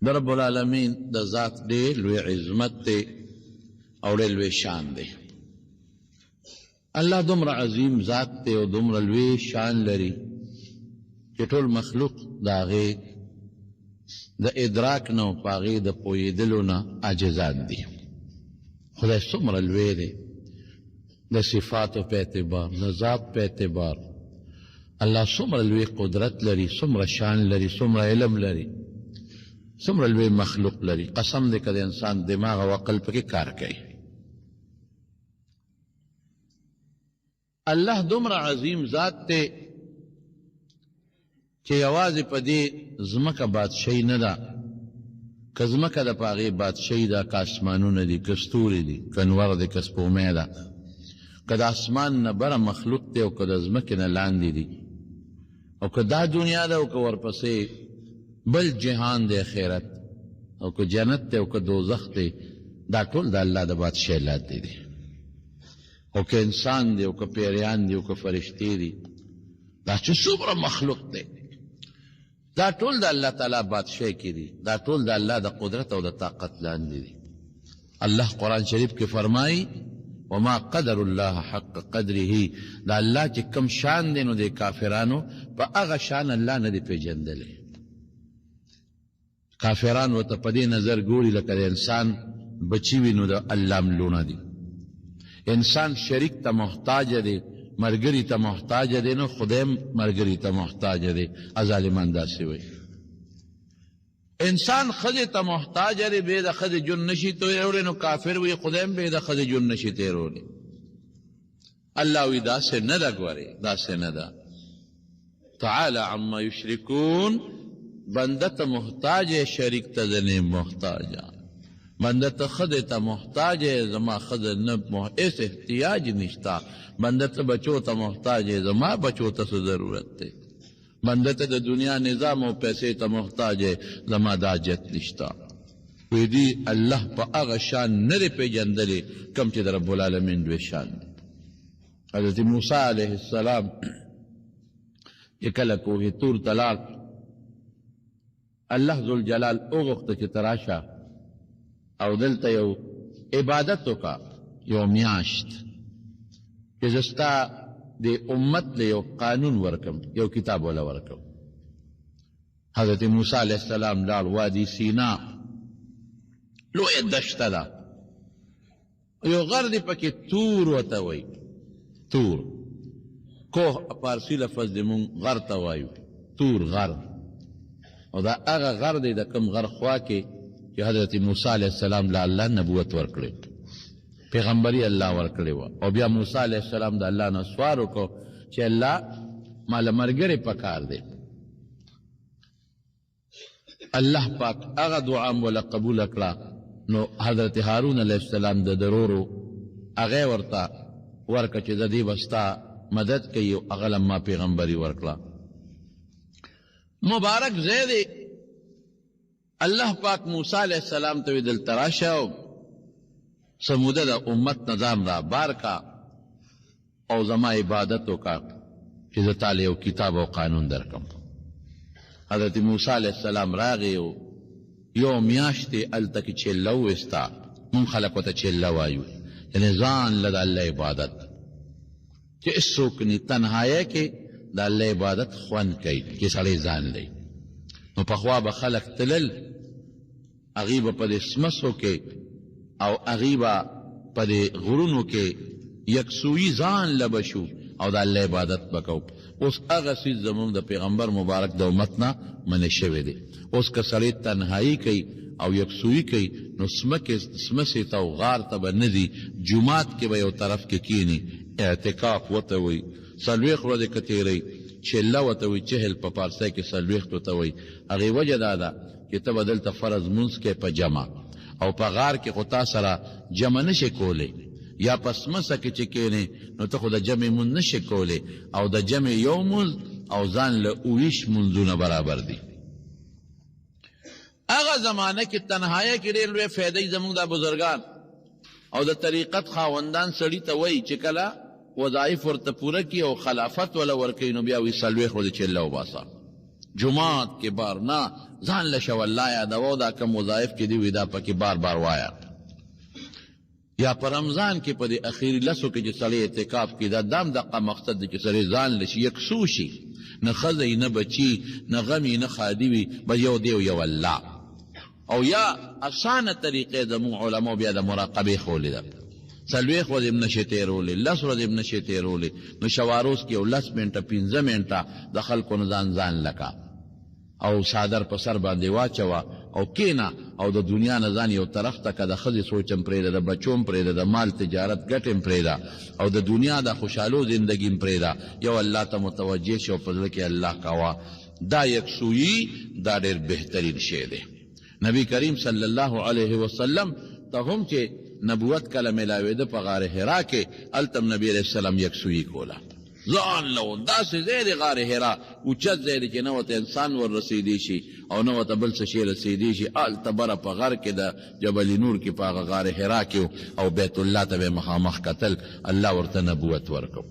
د رب العالمین د ذات ډېر لوی عظمت دی او ډېر لوی شان دی. الله دومره عظیم ذات دی او دومره لوی شان لري چې ټول مخلوق د هغې د ادراک نه او په هغې د پوهېدلو نه عاجزان دي. خدای څومره لوی دی د صفاتو په اعتبار، د ذات په اعتبار. الله څومره لوی قدرت لري، څومره شان لري، څومره علم لري، څومره لوی مخلوق لري. قسم دی که د انسان دماغ او عقل پکې کار کوي. الله دومره عظیم ذات دی چې یوازې په دې ځمکه بادشاهي نه ده، که ځمکه ده په هغې بادشاهي ده، که اسمانونه دي، که ستوري دي، که نور دی، که سپومۍ ده، که د اسمان نه بره مخلوق دی او که د ځمکې نه لاندې دي، او که دا دنیا ده او که ورپسې بل جهان دی آخرت، او که جنت دی او که دوزخ دی، دا ټول د الله د بادشاهۍ لاندې دي. او که انسان دی او که پیریان دي او که فرشتې دي، دا چې څومره مخلوق دی، دا ټول د الله تعالی بادشاهۍ کې دي، دا ټول د الله د قدرت او د طاقت لاندې دي. الله قرآن شریف کې فرمایي وما قدر الله حق قدره، دا الله چې کم شان دی نو د کافرانو په هغه شان الله نه دی پیژندلی. کافران ورته په دې نظر ګوري لکه د انسان بچي وي نو د الله ملونه دي. انسان شریک ته محتاج دی، مرګري ته محتاج دی، نو خدای مرګري ته محتاج دی. ظالمان داسې وایي انسان ښځې ته محتاج دی، بې د ښځې ژوند نشي تېرولی، نو کافر وایي خدای هم بې د ښځې ژوند نشي تېرولی. الله وایي داسې نه ده، ګورې داسې نه ده. تعالی عما یشرکون، بنده ته محتاج ہے، شریک ته ځنې محتاجه. بنده ته ښځې ته محتاج ہے، زما ښځه نه هېڅ احتیاج نشته. بنده ته بچو ته محتاج ہے، زما بچو ته څه ضرورت دی. بنده ته د دنیا نظام او پیسې ته محتاج ہے، زما د حاجت نشته. وی دي الله په هغه شان نه دی پیژندلی کوم چې د رب العالمین دوی شان دی. حضرت موسی علیه السلام چې کله کوه طور ته لاړ، الله ذوالجلال وغوښته چې ته راشه او دلته یو عبادت وکړه یو میاشت، چې زه ستا د امت له یو قانون ورکم، یو کتاب وله ورکم. حضرت موسی علیه السلام لاړ وادي سینا، لویه دشته ده، یو غر دی پکې تور ورته وایي، تور کوه پارسي لفظ دی، مونږ غر ته وایو تور غر. او دا هغه غر دی د کوم غر خوا کې چې حضرت موسی علیه السلام له الله نبوت ورکړی، پیغمبري الله ورکړی وه. او بیا موسی علیه السلام د الله نه سوال وکړو چې الله ماله ملګری پکار دی. الله پاک هغه دعا م وله قبوله کړه، نو حضرت هارون علیه السلام د درورو هغې ورته ورکړه چې د دې به ستا مدد کوي، او هغه له ما پیغمبري ورکړه. مبارک ځای دی. الله پاک موسی علیه السلام ته وی دلته راشه او سموده د امت نظام را بار کا او زما عبادت وکړه چې زه تاله یو کتاب او قانون درکم. حضرت موسی علیه السلام راغی او یو میاشتې هلته کې چله وویسته. مونږ خلک ورته چله وایو، یعنې ځان له د الله عبادت، چې هېڅوک نه تنهایۍ کې د الله عبادت خوند کوي چې سړی ځان دی. نو پخوا به خلک تلل، هغوی به په دې سمسو کې او هغوی به په دې غرونو کې یکسویي ځان له به شو او د الله عبادت به کوو. اوس هغه څیز زموږ د پیغمبر مبارک د امت نه منع شوی دی. اوس که سړی تنهایي کوي او یکسویي کوي، نو سمسې ته او غار ته به نه ځي، جومات کې به یو طرف کې کینی، اعتکاف ورته وایي. څلوېښت ورځې که تېروي، چله ورته وایي، چهل په پارسی کې څلوېښت ورته وایي. هغې وجه دا ده چې ته به دلته فرض مونځ کوې په جمع، او په غار کې خو تا سره جمع نشې کولی، یا په سمسه کې چې کښېنې نو ته خو د جمع مونځ نشې کولی، او د جمع یو مونځ او ځان له 19 مونځونه برابر دي. هغه زمانه کې تنهایه کې ډېر لوی فایده زموږ دا بزرګان او د طریقت خاوندان سړي ته وایي چې کله وظایف ورته پوره کړي او خلافت وله ورکوي، نو بیا وایي 40 ورځې چله وباسه. جماعت کې بار نه، ځان له شو الله یادوه، دا کم وظایف چې دي وي دا پکې بار بار وایا. یا په رمضان کې په دې اخیري لسو کې چې سړی اعتکاف کې دا دام دقه مقصد دی چې سړی ځان لشي یکسو شي، نه ښځه نه بچي نه غم نه خادي وي، بس یو دی او یو الله. او یا اسانه طریقې زموږ علماو بیا د مراقبې ښولې ده. څلوېښت ورځې هم نشي تېرولی، لس ورځې هم نشي تېرولی، نو شواروز کې یو 10 منټه 15 منټه د خلکو نه ځان لکه او صادر په سر باندې واچوه او کېنه او د دنیا نه ځان یو طرف ته که د ښځې سوچ هم پرېږده، د بچو هم پرېږده، د مال تجارت ګټې هم پرېږده او د دنیا د خوشحالو زندګي هم پرېږده، یو الله ته متوجه شي او په زړه کې الله کوه. دا یکسویي دا ډېر بهترین شی دی. نبی کریم صلی الله علیه وسلم ته هم چې نبوت کله ملاوېده په غار حرا کې، هلته نبی علیه السلام یکسویي کوله. ځان له داسې ځای دی غار حرا، اوچت ځای دی چې نه ورته انسان ور رسېدی شي او نه ورته بل څه شی رسېدی شي. هلته بره په غر کې د جبل نور کې په هغه غار حرا کې او بیت الله ته به مخامخ کتل، الله ورته نبوت ورکړ.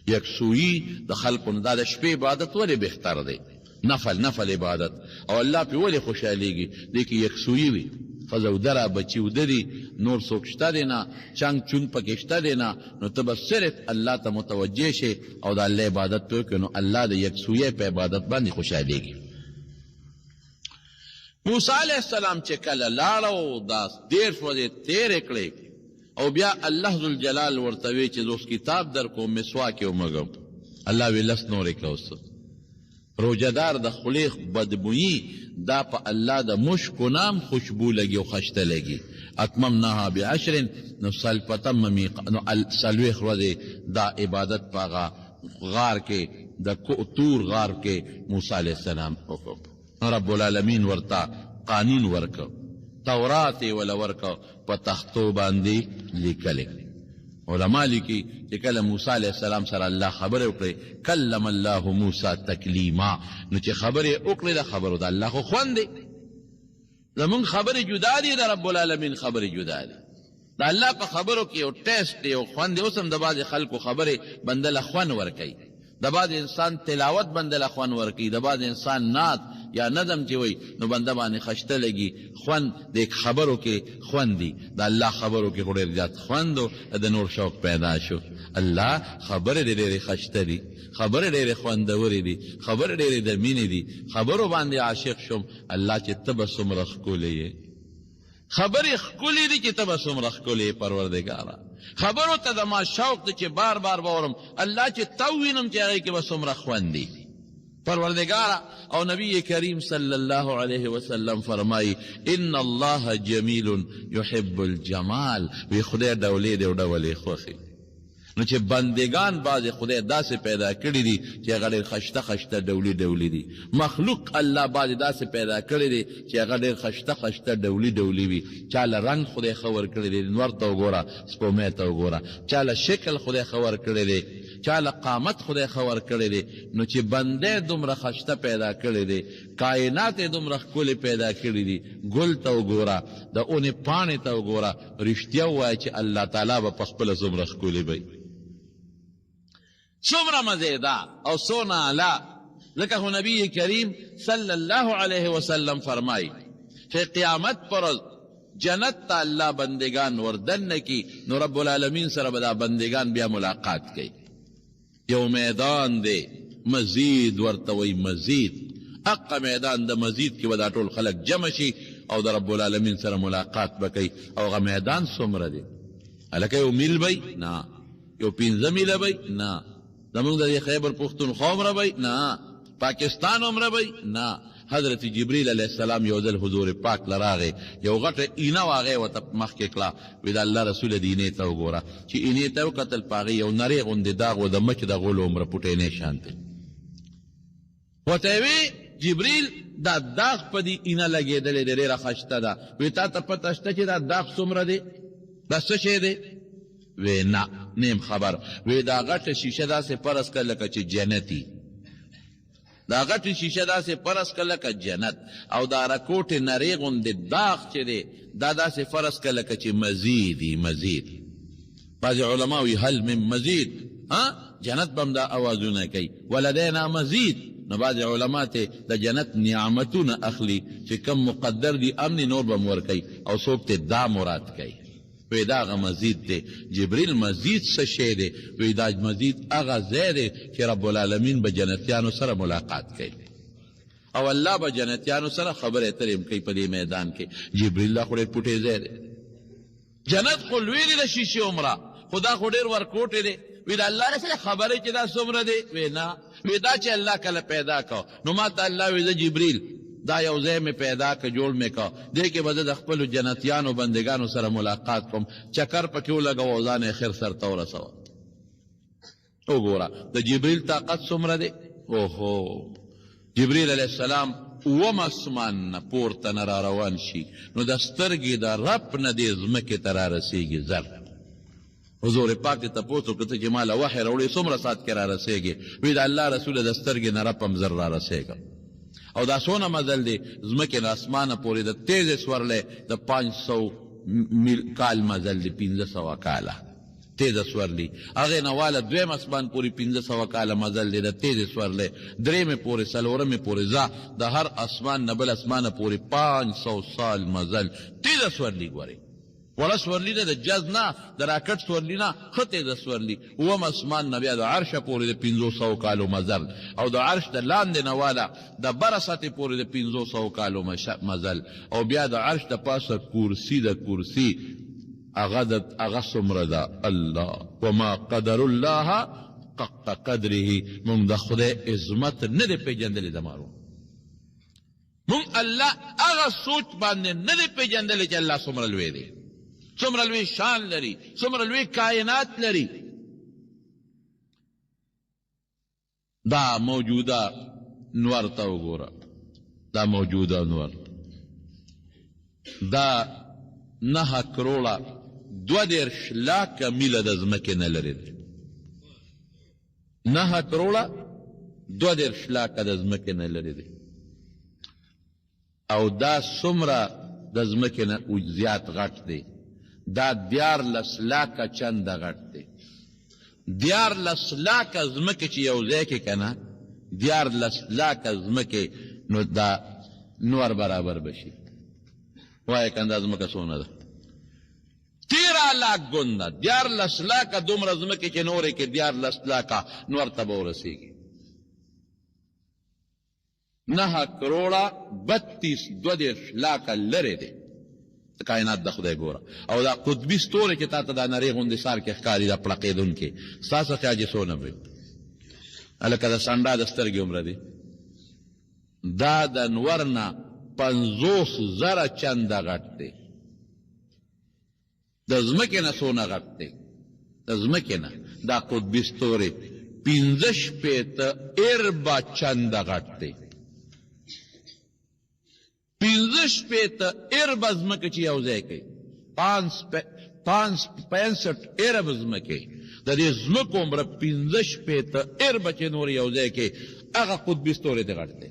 یکسویي د خلقو نه دا د شپې عبادت ولې بهتر دی، نفل عبادت، او الله پې ولې خوشحالیږي دې کې یکسویي وي. ښځه ودره بچي ودري، نور څوک شته دی نه، چنګ چونګ پکې شته دی نه، نو ته به صرف الله ته متوجه شي او د الله عبادت پې وکړې، نو الله د یکسویۍ په عبادت باندې خوشحالیږي. موسی علیه السلام چې کله لاړه دا 13 ورځې تېرې کړې او بیا الله ذوالجلال ورته وی چې زه اوس کتاب در کوم مسواک یې ومږم، الله وی لس نورې کړه. اوس روجهدار د خولې بدبویي دا په الله د مشکو نام خوشبو لګي او خشته لګي. اتممناها بعشر، نو نو 40 ورځې دا عبادت په هغه غار کې د تور غار کې موسی علیه السلام وکړ. رب العالمین ورته قانون ورکړ، تورات یې وله ورکړ، په تختو باندې لیکلې. علما لیکي چې کله موسی علیه السلام سره الله خبرې وکړې، کلم الله موسی تکلیما، نو چې خبرې وکړې د خبرو د الله خو خوند دی. زمونږ خبرې جدا دي، د رب العالمین خبرې جدا دي. د الله په خبرو کې یو ټیسټ دی، یو خوند دی. اوس هم د بعضې خلکو خبرې بنده له خوند ورکوي، د بعض انسان تلاوت بنده له خوند ورکوي، د بعض انسان نعت یا نظم چې وي نو بنده باندې خشته لګي. خوند د خبرو کې خوند دی، د الله خبرو کې خو ډېر زیات خوند و د نور شوق پیدا شو. الله خبرې ډېرې خشته دي، خبرې ډېرې خوندورې دي، خبرې ډېرې د مینې دي. خبرو باندې عاشق شوم، الله چې ته به څومره ښکلې یې، خبرې ښکلې دي چې ته به څومره ښکلې یې پروردګاره. خبرو ته زما شوق دی چې بار بار به ورم، الله چې ته ووینم چې هغې کې به څومره خوند دی پروردگارا. او نبی کریم صلی الله علیه وسلم فرمائی ان الله جمیل یحب الجمال، وی خدای ډولې دی او ډولې خوښي. نو چې بندگان بعض خدای داسې پیدا کړي دي چې هغه ډېر خشته خشته ډولي دي. مخلوق الله بعض داسې پیدا کړي دي چې هغه ډېر خشته خشته ډولي وي. چاله رنګ خدای ښه ورکړی دی، نور ته وګوره، سپومې ته وګوره. چاله شکل خدای ښه ورکړی دی، چاله قامت خدای ښه ورکړی دی. نو چې بنده دومره خشته پیدا کړی دی، کائنات یې دومره ښکلې پیدا کړي دي، ګل ته وګوره، د اونې پاڼې ته وګوره، رښتیا ووایه چې الله تعالی به پخپله څومره ښکلې وي، څومره مزیدار او څونه اعلی. ځکه خو نبی کریم صلی الله علیه وسلم فرمایي چې قیامت پر ورځ جنت ته الله بندگان وردننه کی، نو رب العالمین سره به دا بندگان بیا ملاقات کوي. یو میدان دی مزید ورته وایي، مزید حق میدان د مزید کې به دا ټول خلک جمع شي او د رب العالمین سره ملاقات به کوي. او هغه میدان څومره دی؟ هلکه یو میل بی؟ نه. یو 15 میله بی؟ نه. زمونږ د خیبر پښتونخوا عمره بی؟ نه. پاکستان عمره بی؟ نه. حضرت جبریل علیه السلام یو ځل حضور پاک لراغې، یو غټه اینه واغې ورته مخکې کړه، وی د الله رسول د اینې ته وګوره. چې اینې ته وکتل، په هغې یو نرۍ غوندې داغ و، د مچ د غولو عمره پوټینې شانتې. ورته وی جبریل دا داغ په دې اینه لګېدلې دی، ډېره ښایسته ده. وی تا ته پته شته چې دا داغ څومره دی؟ دا څه شی دی؟ وی نه، نیم خبر. وی دا غټه شیشه داسې فرض کړه لکه چې جنتي، دا غټه شیشه داسې فرض کړه لکه جنت. او دا رکوټې نرۍ غوندې داغ چې دی دا داسې فرض کړه لکه چې مزید. بعضې علما وی هل من مزید، جنت به هم دا اوازونه کوي، ولدینا مزید، نو بعض علما ته د جنت نعمتونه اخلي چې کم مقدر دي امن نور به مور کوي او څوک ته دا مراد کوي وی دا هغه مزید دی جبریل مزید څه شی دی وی دا مزید هغه ځای دی چې رب العالمین به جنتیانو سره ملاقات کوي او الله به جنتیانو سره خبرې اترې کوي په دې میدان کې جبریل دا خو ډېر پټې ځای دی جنت خو لوی دی د شیشې عمره خو دا خو ډېر ورکوټې دی وی د الله سره خبرې چې دا څومره دی وی نه وی دا چې الله کله پیدا کو نو ما ته الله وی زه جبریل دا یو ځای مې پیدا که جوړ مې که دې کې به زه د خپلو جنتیانو بندګانو سره ملاقات کوم چکر پکې ولګوه او ځان یې خیر سرته ورسوه وګوره د جبریل طاقت څومره دی اوهو جبریل علیه السلام اوم اسمان نه پورته نه را روان شي نو د سترګې د رب نه دې ځمکې ته را رسېږي زر حضور پاک دې تپوس وکړه ته چې ما له وحی راوړې څومره ساعت کې را رسېږي وی د الله رسوله د سترګې نه رب هم زر را رسېږم او دا څونه مزل دی ځمکې له اسمانه پورې د تیزې سورلی د 500 کال مزل دی 1500 کاله تیزه سورلی هغې نه واله دویم اسمان پورې 1500 کاله مزل دی د تیزې سورلی درېمې پورې څلورمې پورې ځه د هر اسمان نه بل اسمانه پورې 500 سال مزل تیزه سورلی ګورئ وړه سورلی نه د جز نه د راکټ سورلی نه ښه تیزه سورلی اوم اسمان نه بیا د عرشه پورې د 500 کالو مزل او د عرش د لاندې نه واله د بره سطحې پورې د 500 کالو مزل او بیا د عرش د پاسه کرسي د کرسي هغه څومره ده الله وما قدر الله حق قدره مونږ د خدای عظمت نه دی پېژندلی د مارو مونږ الله هغه سوچ باندې نه دی پېژندلی چې الله څومره لوی دی څومره لوی شان لري څومره لوی کائنات لري دا موجوده نور ته وګوره دا موجوده نور دا 9 کروړه 22 لاکه میله د ځمکې نه لرې دی 9 کروړه 22 لاکه د ځمکې نه لرې دی او دا څومره د ځمکې نه زیات غټ دی دا 14 لاکه چنده غټ دی 14 لاکه ځمکې چې یو ځای کې که نه 14 لاکه ځمکې نو دا نور برابر بشي وایه که دا ځمکه څونه ده 13 لاک ګونه 14 لاکه دومره ځمکې چې نورې کې 14 لاکه نور ته به ورسېږي 9 کروړه 32 لاکه لرې دی کائنات د خدای ګوره او دا قطبي ستوری چې تا ته دا نرۍ غوندې سار کې ښکاري دا پړقېدونکې ستاسو خیال چې څونه وي هلکه د سنډا د سترګې عمره دی دا د نور نه 50,000 چنده غټ دی د ځمکې نه څونه غټ دی د ځمکې نه دا قطبي ستوری 15 اربه چنده غټ دی 15 ارب ځمکه چې یو ځای کوي 65 ارب ځمکې د دې ځمکو عمره 15 ارب چې نور یو ځای کوي هغه قطبي ستوری دی غټ دی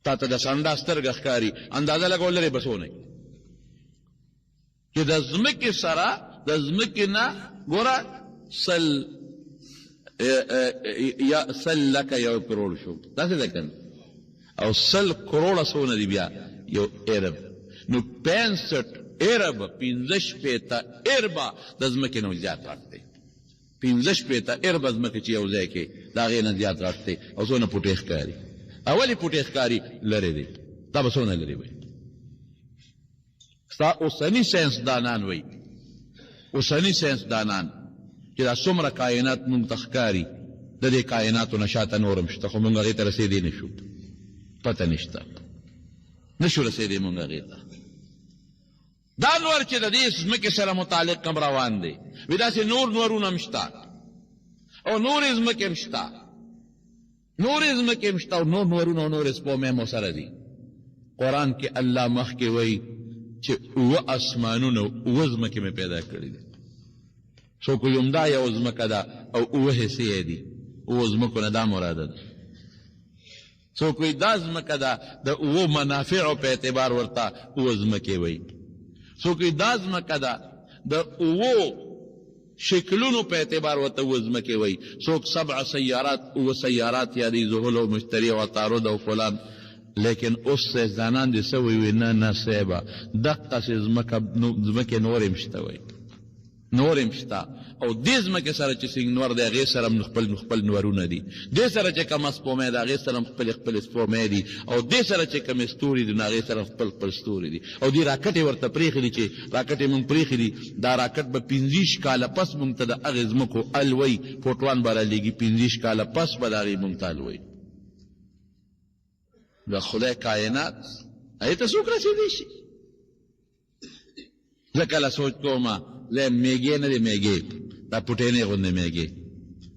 تا ته د سنډا سترګه ښکاري اندازه لګول لرې به څونه چې د ځمکې سره د ځمکې نه ګوره سل لکه 1 کروړ شو داسې ده که او 100 کروڑه څونه دی بیا یو ارب نو 65 ارب 15 اربه د ځمکې نه زیات غټ دی 15 اربه ځمکې چې یو ځای کې د هغې نه زیات غټ دی او څونه پوټې ښکاري اولې پوټې ښکاري لرې دی دا به څونه لرې وي ستا اوسني ساینسدانان وایي اوسني ساینسدانان چې دا څومره کائنات مونږ ته ښکاري د دې کائناتو نه شاته نور هم شته خو مونږ هغې ته رسېدی نه شو پته نشته نشو رسېدی مونږ هغې ته دا نور چې د دې ځمکې سره متعلق هم روان دی وي داسې نور نورونه هم شته او نورې ځمکې هم شته نورې ځمکې هم شته او نور نورونه او نورې سپومې هم ورسره دي قرآن کې الله مخکې وایي چې 7 اسمانونه 7 ځمکې مې پیدا کړي دي څوک وایي همدا یو ځمکه ده او 7 حصې یې دي 7 ځمکو نه دا مراده ده څوک وایي دا ځمکه ده د 7 منافعو په اعتبار ورته 7 ځمکې وایي څوک وایي دا ځمکه ده د 7 شکلونو په اعتبار ورته وزمکې وایي. څوک 7 سیارات 9 سیارات یادي زحل او مشتري او عطارد او فلان. لیکن اوس سیزدانان دي څه وایي؟ نه صیبه دقسې ځمکې نورې هم شته وایي، نور هم شته. او دې ځمکې سره چې څنګه نور دی هغې سره هم خپل نورونه دي، دې سره چې کومه سپومۍ ده هغې سره هم خپل سپومۍ دي، او دې سره چې کومې ستوري دي نو هغې سره خپل ستوري دي. او دې راکټ یې ورته پرېښي دي چې راکټ یې مونږ پرېښي دي، دا راکټ به 25 کاله پس مونږ ته د هغې ځمکو الوی فوټوان به رالیږي، 25 کاله پس به د هغې مونږ ته الوی. د خدای کائنات هغې ته څوک رسېدی شي؟ زه کله سوچ کومه له میږې نه دی میږې، دا پوټینې غوندې میږې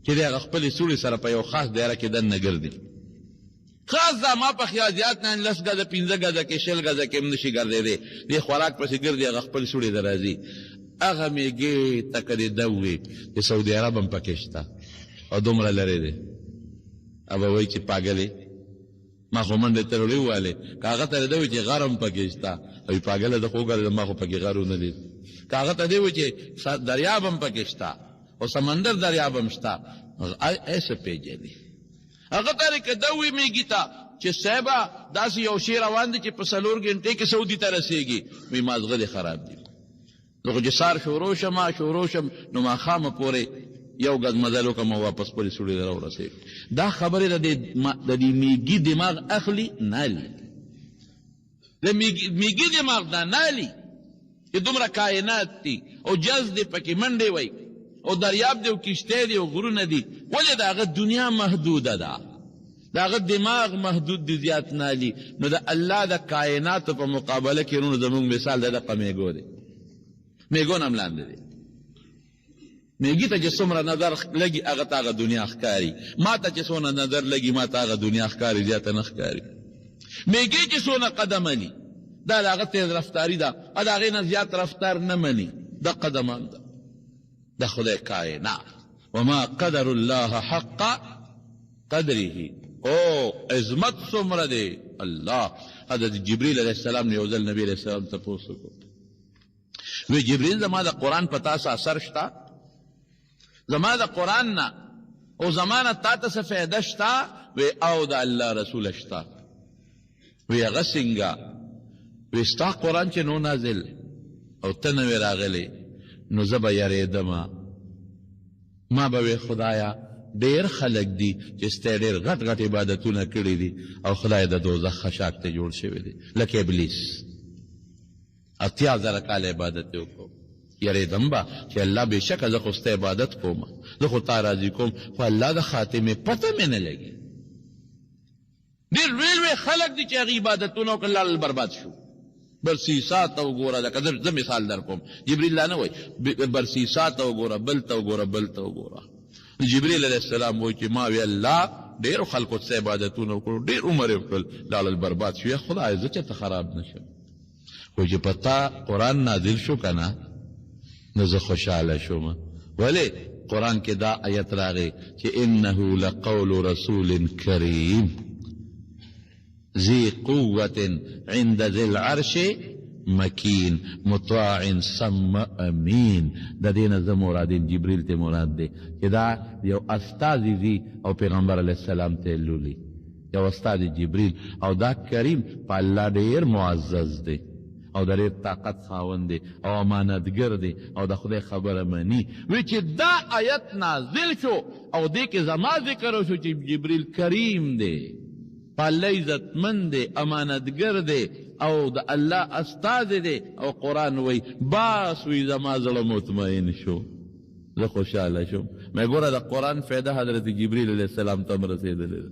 چې دی هغه خپلې سوړې سره په یو خاص دایره کې دننه ګرځي. خاص دا ما په خیال زیات نه 10 ګزه 15 ګزه کې 20 ګزه کې هم نشي ګرځېدی، دې خوراک پسې ګرځي، هغه خپلې سوړې ته راځي. هغه میږې ته که دې ده ووایي چې سعودي عرب هم پکې شته او دومره لرې دی، هغه وایي چې پاګلې ما خو منډې ته وړې وویلې. که هغه ته دې ده وایي چې غر هم پکې شته، وایي پاګله ده خو وګوره ما خو پکې غر ونه دي. که هغه ته دې وایي چې دریاب هم پکې شته او سمندر دریاب هم شته، ایسه پیژني. هغه ته که ده وایي میږي ته چې صاحبه داسې یو شی روان دی چې په 4 ګنټې کې سعودي ته رسېږي، وایي مازغه دې خراب دي. زه خو چې سهار شروع شم نو ماښامه پورې یو ګز مزل وکړم او واپس پورې سوړې ته راورسېږم. دا خبرې د دې میږي دماغ اخلي نه الي، د میږي دماغ دا نه الي چې دومره کائنات دي او جز دی پکې منډې وای او دریاب دی او کشتۍ دی او غرونه دي، ولې د هغه دنیا محدوده ده، د هغه دماغ محدود دی، زیات نه الي. نو د الله د کائناتو په مقابله کې نو زموږ مثال د دقه میږو دی، میږو نه هم لاندې دی. میږي ته چې څومره نظر لګي هغه ته هغه دنیا ښکاري، ما ته چې څونه نظر لګي ما ته هغه دنیا ښکاري، زیاته نه ښکاري. میږي چې څونه قدم الي دا د هغه تیز رفتاري ده، د هغې نه زیات رفتار نه مني، دا قدمان ده د خدای کائنات. وما قدر الله حق قدره، او عظمت څومره دی الله. حضرت جبریل علیه السلام نه یو ځل نبي علیه السلام تپوس وکړو، وی جبریل زما د قرآن په تاسو اثر شته؟ زما د قرآن نه او زما نه تا ته څه فایده شته؟ وی او د الله رسوله شته. وی هغه څنګه؟ وی ستا قرآن چې نو نازل او ته نه وې راغلی نو زه به یارېدم، ما به وی خدایا ډېر خلک دي چې ستا ډېر غټ غټ عبادتونه کړي دي او خدای د دوزخ خشاک ته جوړ شوی دی لکه ابلیس. 80,000 کاله عبادت یې وکړو، یارېدم به چې الله بېشکه زه خو ستا عبادت کوم، زه خو تا راضي کوم، خو الله د خاتمې پته مې نه لګي. ډېر لوی خلک دي چې هغې عبادتونه وکړل لال برباد شو. برسیسا ته وګوره، لکه زه مثال در کوم، جبریل لا نه وایي برسیسا ته وګوره، بل ته وګوره، بل ته وګوره. جبریل علیه السلام وایي چې ما وی الله ډېرو خلکو څه عبادتونه وکړو، ډېر عمر یې وکړل لال برباد شو، یا خدای زه چېرته خراب نه شم. خو چې په تا قرآن نازل شو که نه نو زه خوشحاله شوم. ولې قرآن کې دا آیت راغی چې انه لقول رسول کریم ذی قوة عند ذی العرش مکین مطاع ثم امین. د دې نه زه مرادین جبریل ته مراد دی چې دا یو استازي وي او پیغمبر علیه السلام ته لولي، یو استازي جبریل، او دا کریم په الله ډېر معزز دی او د ډېر طاقت خاوند دی او امانتګر دی او د خدای خبره مني. وی چې دا آیت نازل شو او دې کې زما ذکر وشو چې جبریل کریم دی، په الله عزتمند دی، امانتګر دی او د الله استازی دی، او قرآن وی باس وی زما زړه مطمئن شو، زه خوشحاله شوم. مې ګوره د قرآن فایده حضرت جبریل علیه السلام ته هم رسېدلې ده.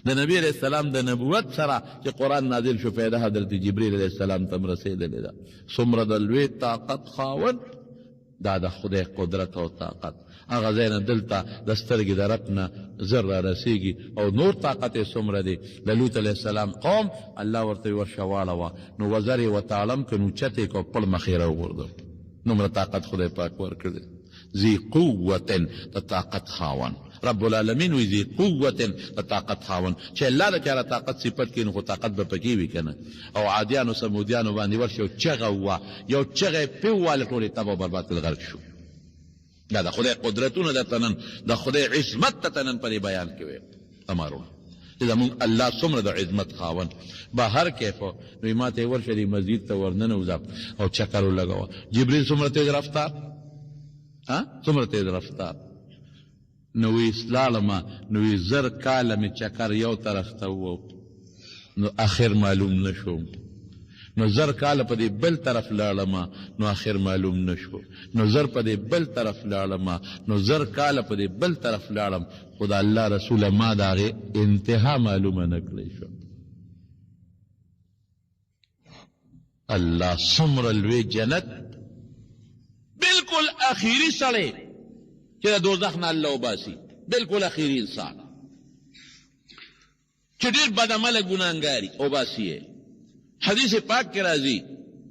د نبی علیه السلام د نبوت سره چې قرآن نازل شو فایده حضرت جبریل علیه السلام ته هم رسېدلې ده. څومره د لوی طاقت خاوند، دا د خدای قدرت او طاقت. هغه ځای نه دلته د سترګې د رب نه زر را رسېږي او نور طاقت یې څومره دی. د لوط علیه السلام قوم الله ورته ورشه واړوه نو وزر یې وتعلم که نو چت یې کو پړ مخې راوغورځو. نومره طاقت خدای پاک ورکړی. ذی قوة د طاقت خاوند رب العالمین وی ذی قوة د طاقت خاوند. چې الله د چاره طاقت صفت کړي نو خو طاقت به پکې وي که نه. او عادیانو سمودیانو باندې ورشي یو چغه وه، یو چغه یې پې وواله ټول یې تباه برباد کړل، غرق شو. دا د خدای قدرتونه درته نن د خدای عظمت ته نن پرې بیان کوي امرونه چې زمونږ الله څومره د عظمت خاوند بهر کیفو نو ما ته ورشه دې مسجد ته ورننوځه او چکر ولګوه جبریل څومره تیز رفتار څومره تیز رفتار نو وی اسلالمه نو وی زر کاله مې چکر یو طرف ته وو نو اخر معلوم نشوم نو زر کاله په دې بل طرف لاړم نو اخر معلوم نشو نو زر په دې بل طرف لاړم نو زر کاله په دې بل طرف لاړم خدا الله رسول ما د هغې انتها معلومه نه کړی شو الله څومره لوی جنت بالکل اخیری سړی چې د دوزخ نه الله وباسي بالکل اخیری انسان چې ډېر بدعمله ګناهګاري وباسي یې حدیث پاک کے راضی